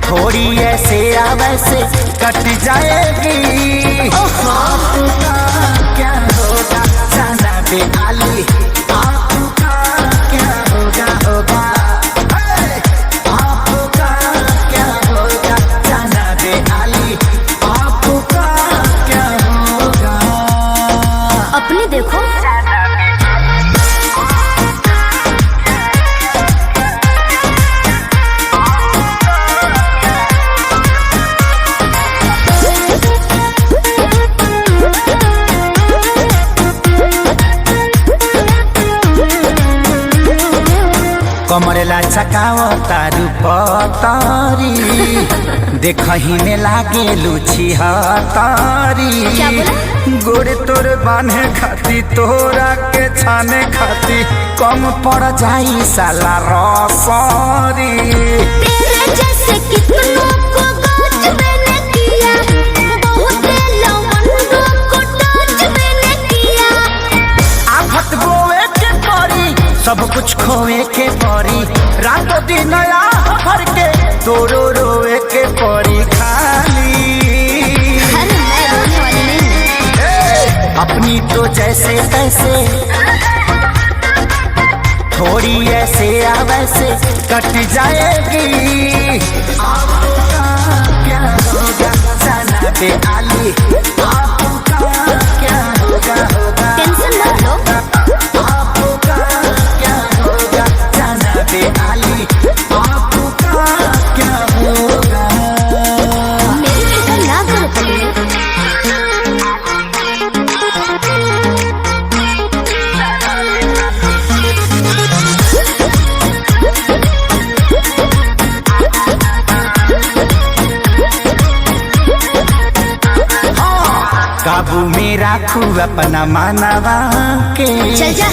थोड़ी ऐसे या वैसे कट जाएगी आपका क्या होगा जाना बेहाली आपका क्या होगा होगा आपका क्या होगा जाना बेहाली आपका क्या होगा अपनी देखो कमरेला चकाओ तारू पतारी देखही में लागे लुची हतारी गोरे तोर बांधे खाती तोरा के छाने खाती कम पड़ जाई साला रसरी। तेरे जैसे कितनों को गाज मैंने किया, बहुत लवंडों को टच मैंने किया। आफत गोवे के परी सब कुछ खोए के परी रातों दिन भर के तोरो रोए के परी खाली। अरे मैं रोने वाली नहीं हूँ। अपनी तो जैसे तैसे थोड़ी ऐसे या वैसे कट जाएगी। आपका क्या होगा जाना पे आली, आपका क्या होगा टेंशन मत लो। आपका क्या होगा जाना पे आली, आपका क्या होगा। मेरी फिक्र ना करो पगली। काबू में राखू अपना मानवा के, चल जा।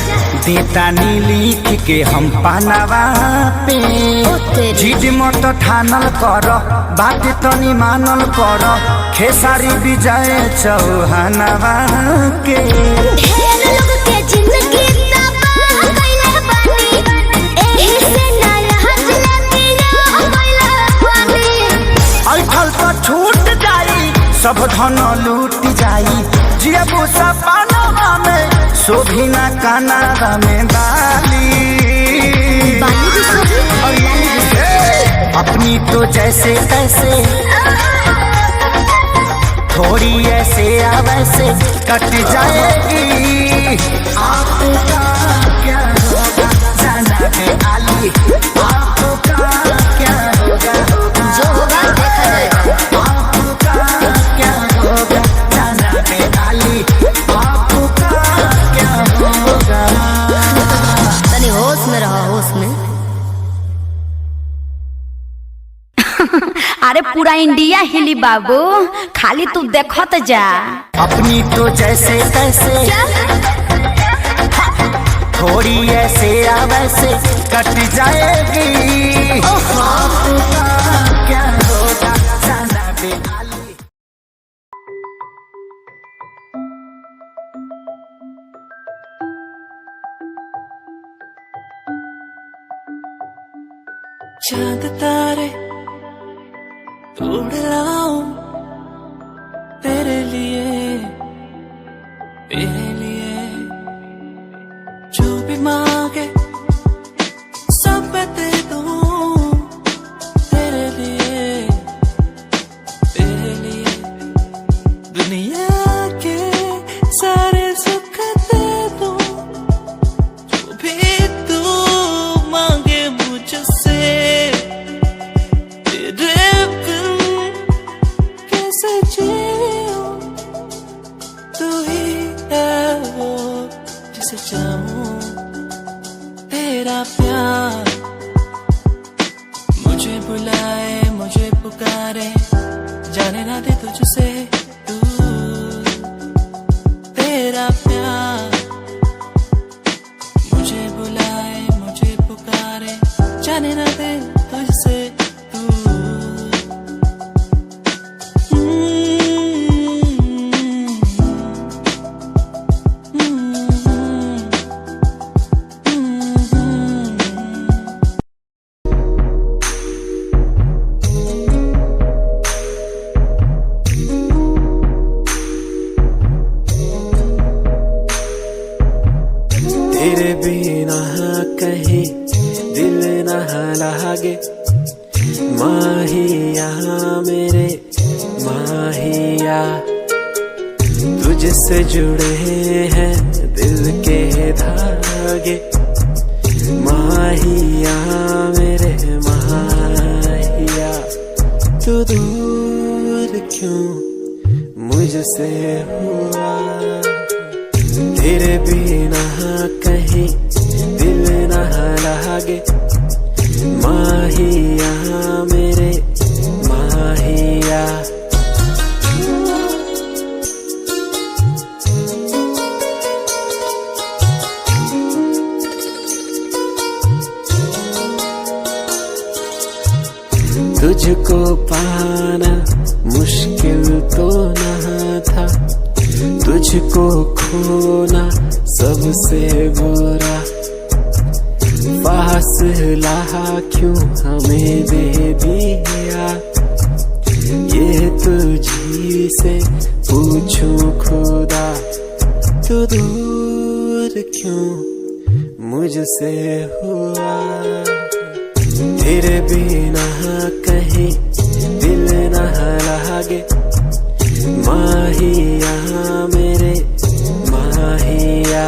देता नी लिख के हम पानवा पे। जिद मत ठानल कर बात तनी मानल कर खेसारी विजय चौहानवा के। ढेर लोग के जिंदगी तबाह कइले बानी, एही से ना यहाँ जिंदगी रह गइले बानी। ऐठल तो छूट जाई सब धन लूट जाई, जियबू सपनवा में शोभिना कानावा में बाली। बाली भी सोभी और लाली भी सोभी। अपनी तो जैसे तैसे थोड़ी ऐसे या वैसे कट जाएगी। आपका क्या होगा जाना पे आली, आपका क्या होगा जो होगा देखा जाएगा। आपका क्या होगा जाना पे आली, आपका क्या होगा। तनी होश में रहो, होश में। अरे पूरा इंडिया हिली बाबू, खाली तू देखत जा। अपनी तो जैसे तैसे थोड़ी ऐसे या वैसे कट जाएगी। आपका क्या होगा जाना पे आली। चांद तारे तोड़ लाऊं तेरे लिए, तेरे लिए जो भी मांगे सब मैं दे दूं। तेरे लिए, तेरे लिए दुनिया के सारे सुख दे दूं। जो भी तू मांगे मुझसे, चाहूं तेरा प्यार मुझे बुलाए मुझे पुकारे, जाने ना दे तुझसे दूर। तेरा प्यार मुझे बुलाए मुझे पुकारे, जाने ना दे तुझसे तेरे बिना कहीं दिल न लागे, माहिया मेरे माहिया। तुझसे जुड़े हैं दिल के धागे, माहिया मेरे माहिया। तू दूर क्यों मुझसे हुआ, तेरे बिना कहीं दिल न लागे, तुझको पाना मुश्किल तो न था, तुझको खोना सबसे बुरा। फासला क्यों हमें दे दिया, ये तुझी से पूछूं खुदा। तू दूर क्यों मुझसे हुआ, तेरे बिना कहीं दिल न लागे। माहिया मेरे माहिया,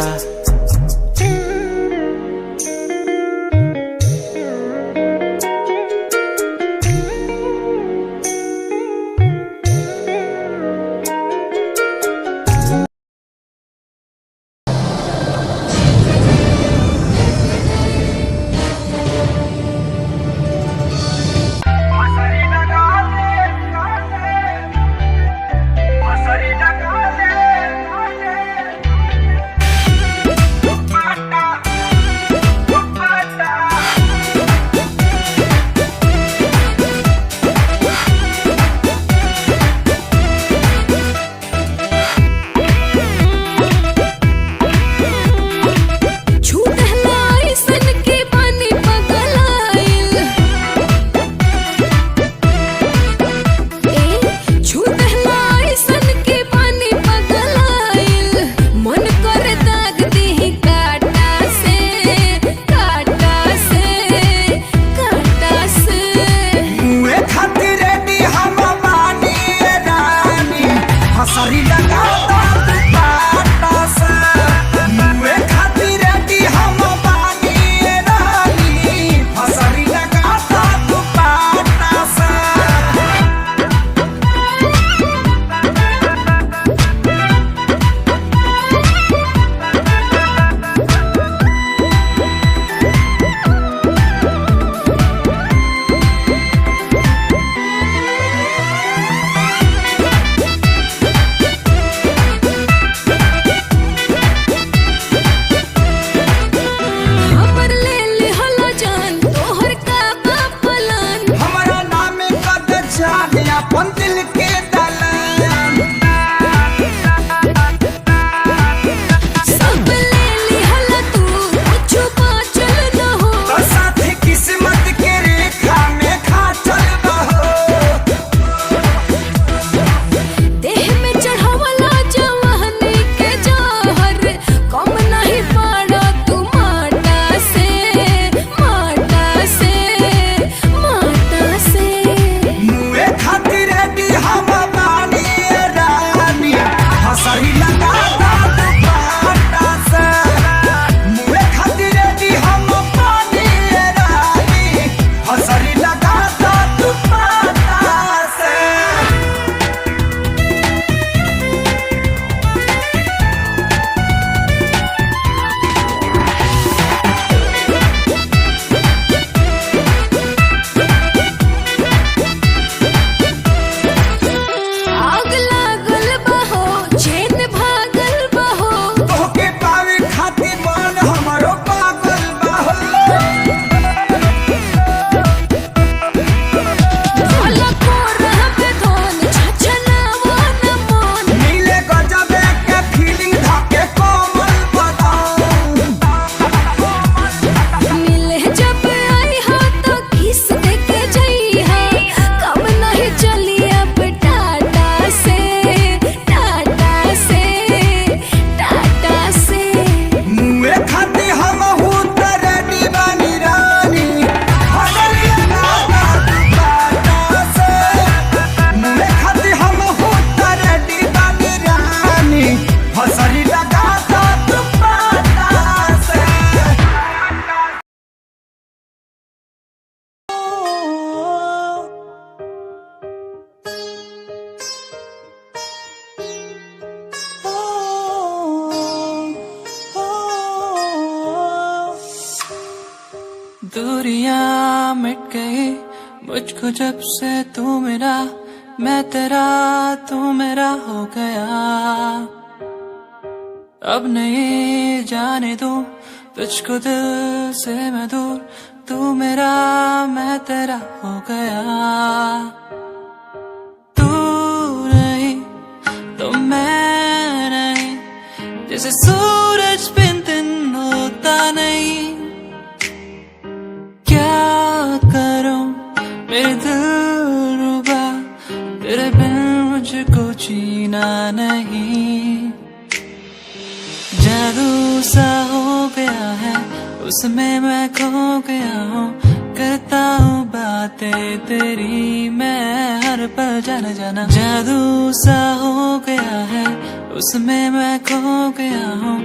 दूरियां मिट गई मुझको जब से तू मिला, मैं तेरा तू मेरा हो गया। अब नहीं जाने दूं तुझको दिल से मैं दूर, तू मेरा मैं तेरा हो गया, तू नहीं तो मैं नहीं, जैसे सूरज बिन दिन होता नहीं। क्या करूं मेरे दिलरुबा, तेरे बिन मुझको जीना नहीं। जादू सा हो गया है उसमें मैं खो गया हूँ, करता हूँ बातें तेरी मैं हर पल जाना जाना। जादू सा हो गया है उसमें मैं खो गया हूँ,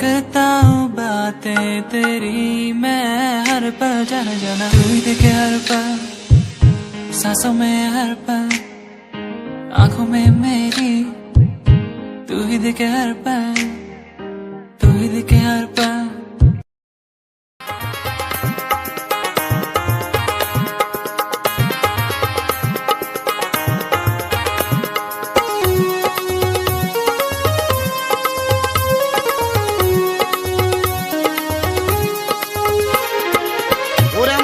करता हूँ बातें तेरी मैं हर पल जाना जाना। तू ही देखे हर पल सांसों में हर पल, आंखों में मेरी तू ही देखे हर पल, तू ही देखे हर पल।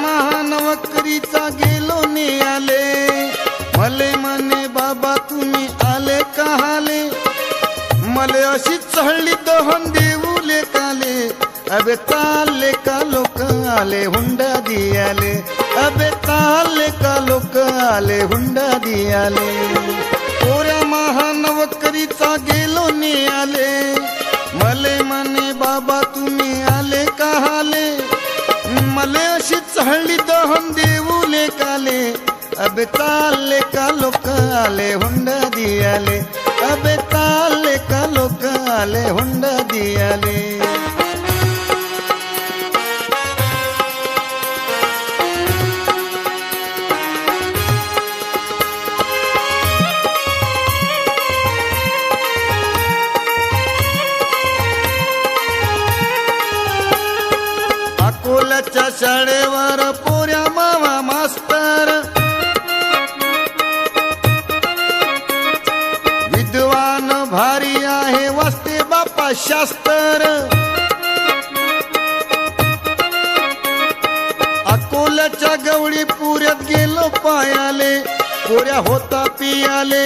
महानवकरीचा गेलो ने आले, मले मने बाबा तुम्ही आले कहाले, मले अशी चहळली दहन देऊले काले, अबे ताले का लोक आले हुंडा दियाले, अबे ताले का लोक आले हुंडा दियाले। ओऱ्या महानवकरीचा गेलो ने आले, मले मने बाबा तुम्ही आले कहाले, मले अशी चहळली दहन देऊले काले, अबे ताले का लोक आले हुंडा दियाले, अबे ताले का लोक आले हुंडा दियाले। अकोल्याच्या शाळेवर पोऱ्या मावा मास्तर, विद्वान भारी आहे वाचते बापा शास्त्र। अकोल्याच्या गवळी पुऱ्यात गेलो पायाले, पोऱ्या होता पियाले,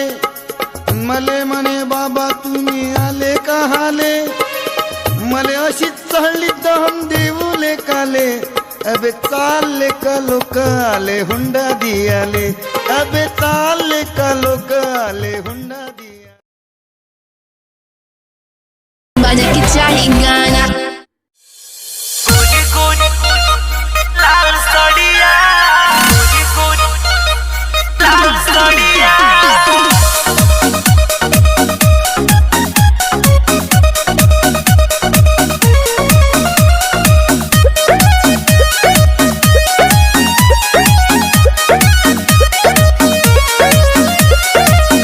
मले म्हणे बाबा तुम्ही आले कहाले, मले अशी चहळली दहन देऊले काले, अबे ताले का लोक आले हुंडा दियाले, अबे ताले का लोक आले हुंडा दिया। बजा के चाही गाना गोरी गोरी लाल साड़िया, गोरी गोरी लाल साड़िया।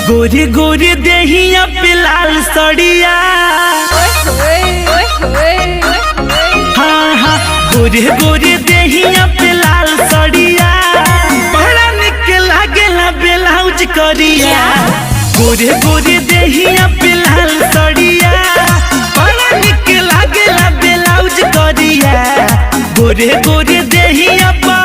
गोरी गोरी देहिया पे लाल सड़िया, हाँ हाँ गोरी गोरी देहिया पे लाल सड़िया, बड़ा निक लागेला ब्लाउज करिया। गोरी गोरी देहिया पे लाल सड़िया, बड़ा निक लागेला ब्लाउज करिया। गोरी गोरी देहिया पा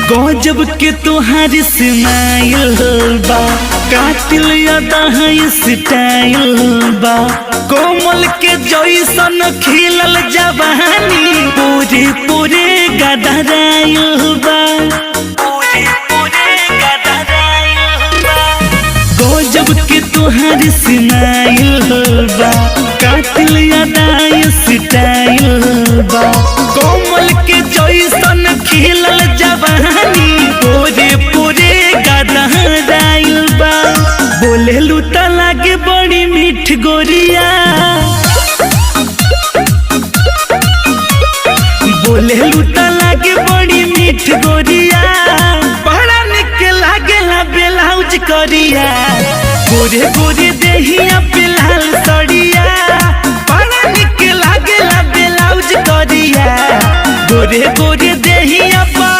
गजब के तुहारी स्माइल बा, कातिल यादा है स्टाइल बा, कोमल के जैसन खिलल जवानी, पूरे पूरे गदराइल बा, पूरे पूरे गदराइल बा। गजब के तुहारी स्माइल बा, कातिल यादा है स्टाइल बा, कोमल के जैसन खिलल जवानी, पूरे पूरे गदराइल बा। बोले लूता लागे बड़ी मीठ गोरिया, बोले लूता लागे बड़ी मीठ गोरिया, बड़ा निक लागेला ब्लाउज करिया। गोरे गोरे देहिया पे लाल सड़िया बड़ा निक लागेला ब्लाउज करिया गोरे गोरे देहिया पा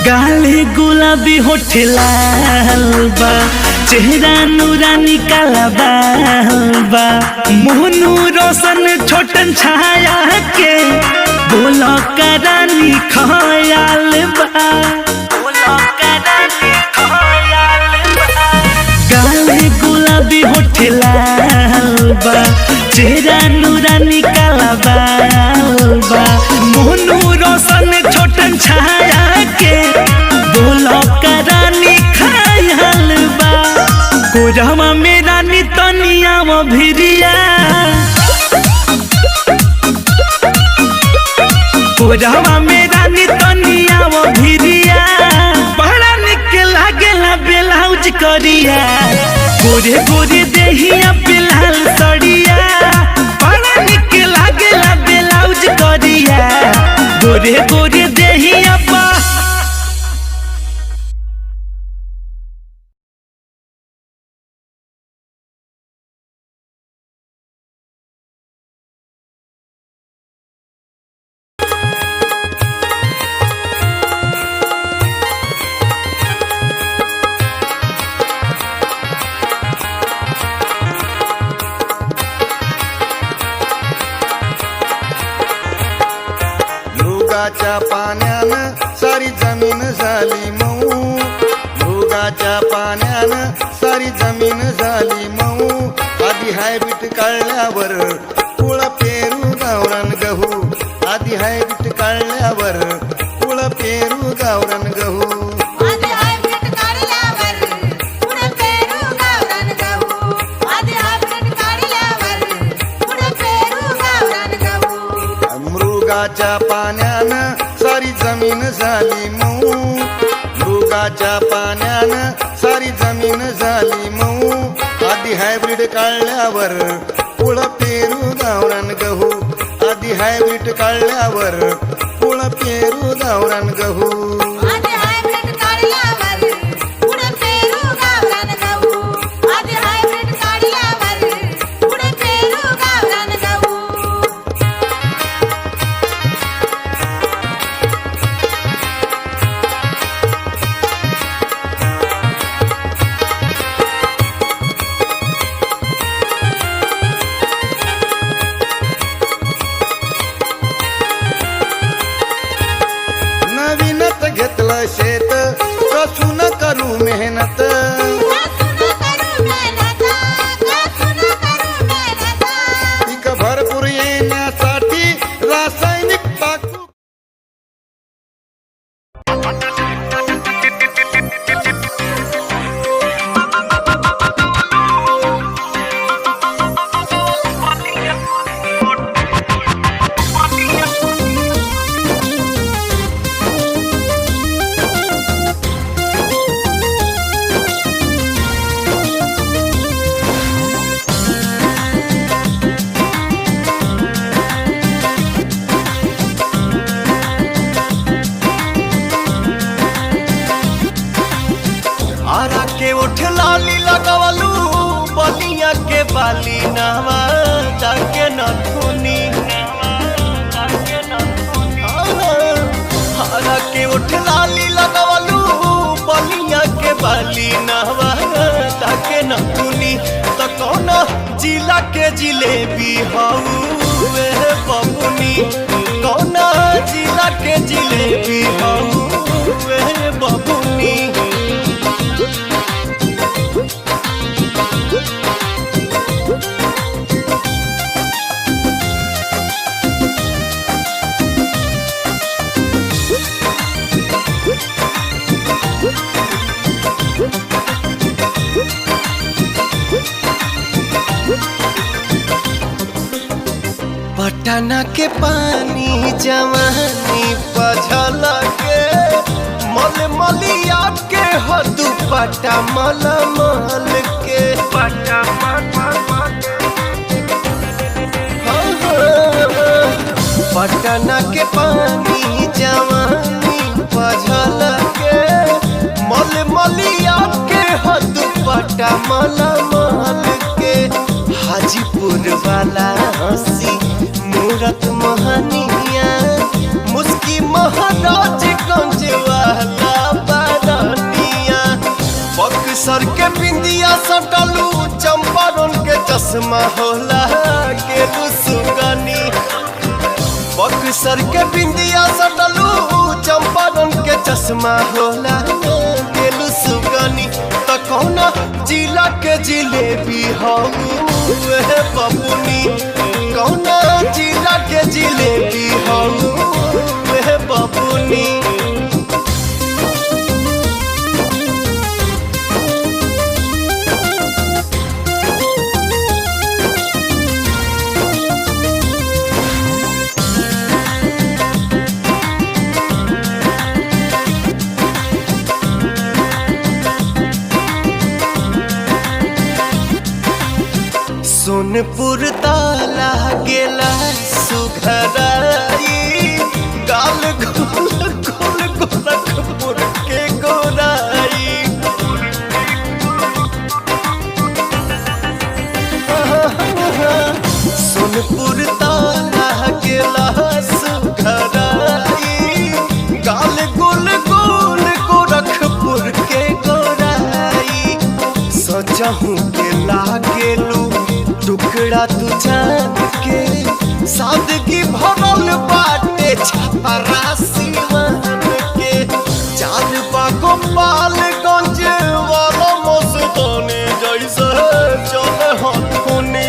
गाले गुलाबी होठ लाल बा चेहरा नूरानी काला बा मोहनू रोशन छोटन छाया के बोलो करानी खयाल बा गाले गुलाबी होठ लाल बा चेहरा नूरानी काला बा मोहनू रोशन छोटन छाया के बोलो करानी खयाल बा कोरावा मेरा नितनिया वो भिरिया कोरावा मेरा नितनिया वो भिरिया बड़ा निक लागेला ब्लाउज करिया गोरे गोरे देहिया पे लाल सड़िया बड़ा निक लागेला ब्लाउज करिया गोरे गोरे देहिया पा भोगाच्या पाण्यानं सारी जमीन झाली मऊ भोगाच्या पाण्यानं सारी जमीन झाली मऊ आधी हायब्रीड काढल्यावर कुळ पेरू गावरान गहू आधी हायब्रीड काढल्यावर कुळ पेरू गावरान गहू मृगाच्या पाण्यानं सारी जमीन झाली मऊ मृगाच्या पाण्यानं सारी जमीन झाली मऊ आधी हायब्रीड काढल्यावर कुळ पेरू गावरान गहू आधी हायब्रीड काढल्यावर कुळ पेरू गावरान गहू नवीनच घेतलं शेत कसून करू मेहनत पीक भरपूर येण्यासाठी रासायनिक टाकू आरा के उठ लाली लगवलू बलिया के बाली नवा जाके नथुनी आरा के उठ लाली लगवलू बलिया के बाली नवा जाके नथुनी तो कौन जिला के जिलेबी हऊ वे बबुनी कौन जिला के जिलेबी हऊ वे बबुनी पटना के पानी जवानी पझल के मल मलिया के हो दुपट्टा मलमल के पट्टा पटना के पानी जवानी पझल के मल मलिया के हो दुपट्टा मलमल के हाजीपुर वाला हंसी मूरत मोहनिया मुस्की महाराज गंज वाला बारानिया बक्सर के बिंदिया सटलू चंपारण के चश्मा होला के सुगनी बक्सर के बिंदिया सटलू चंपारण के चश्मा होला के सुगनी त कौना जिला के जिलेबी हऊ बबुनी कौना जिला के जिलेबी हऊ बबुनी सोनपुर ताला गेला सुघराई गाल गोल गोल गोरखपुर के गोराई सोनपुर ताला गेला सुघराई गाल गोल गोल गोरखपुर के गोराई सजहू के लागेलू टुकड़ा तू जान के सादगी भरल बाटे छपरा सिवान के चाल बागो पालगंज वाला मस्तानी जैसे चले हथुनी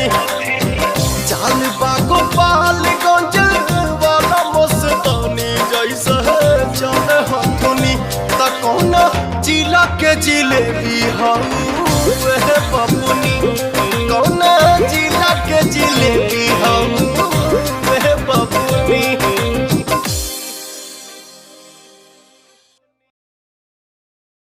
चाल बागो पालगंज वाला मस्तानी जैसे चले हथुनी त कौना जिला के जिले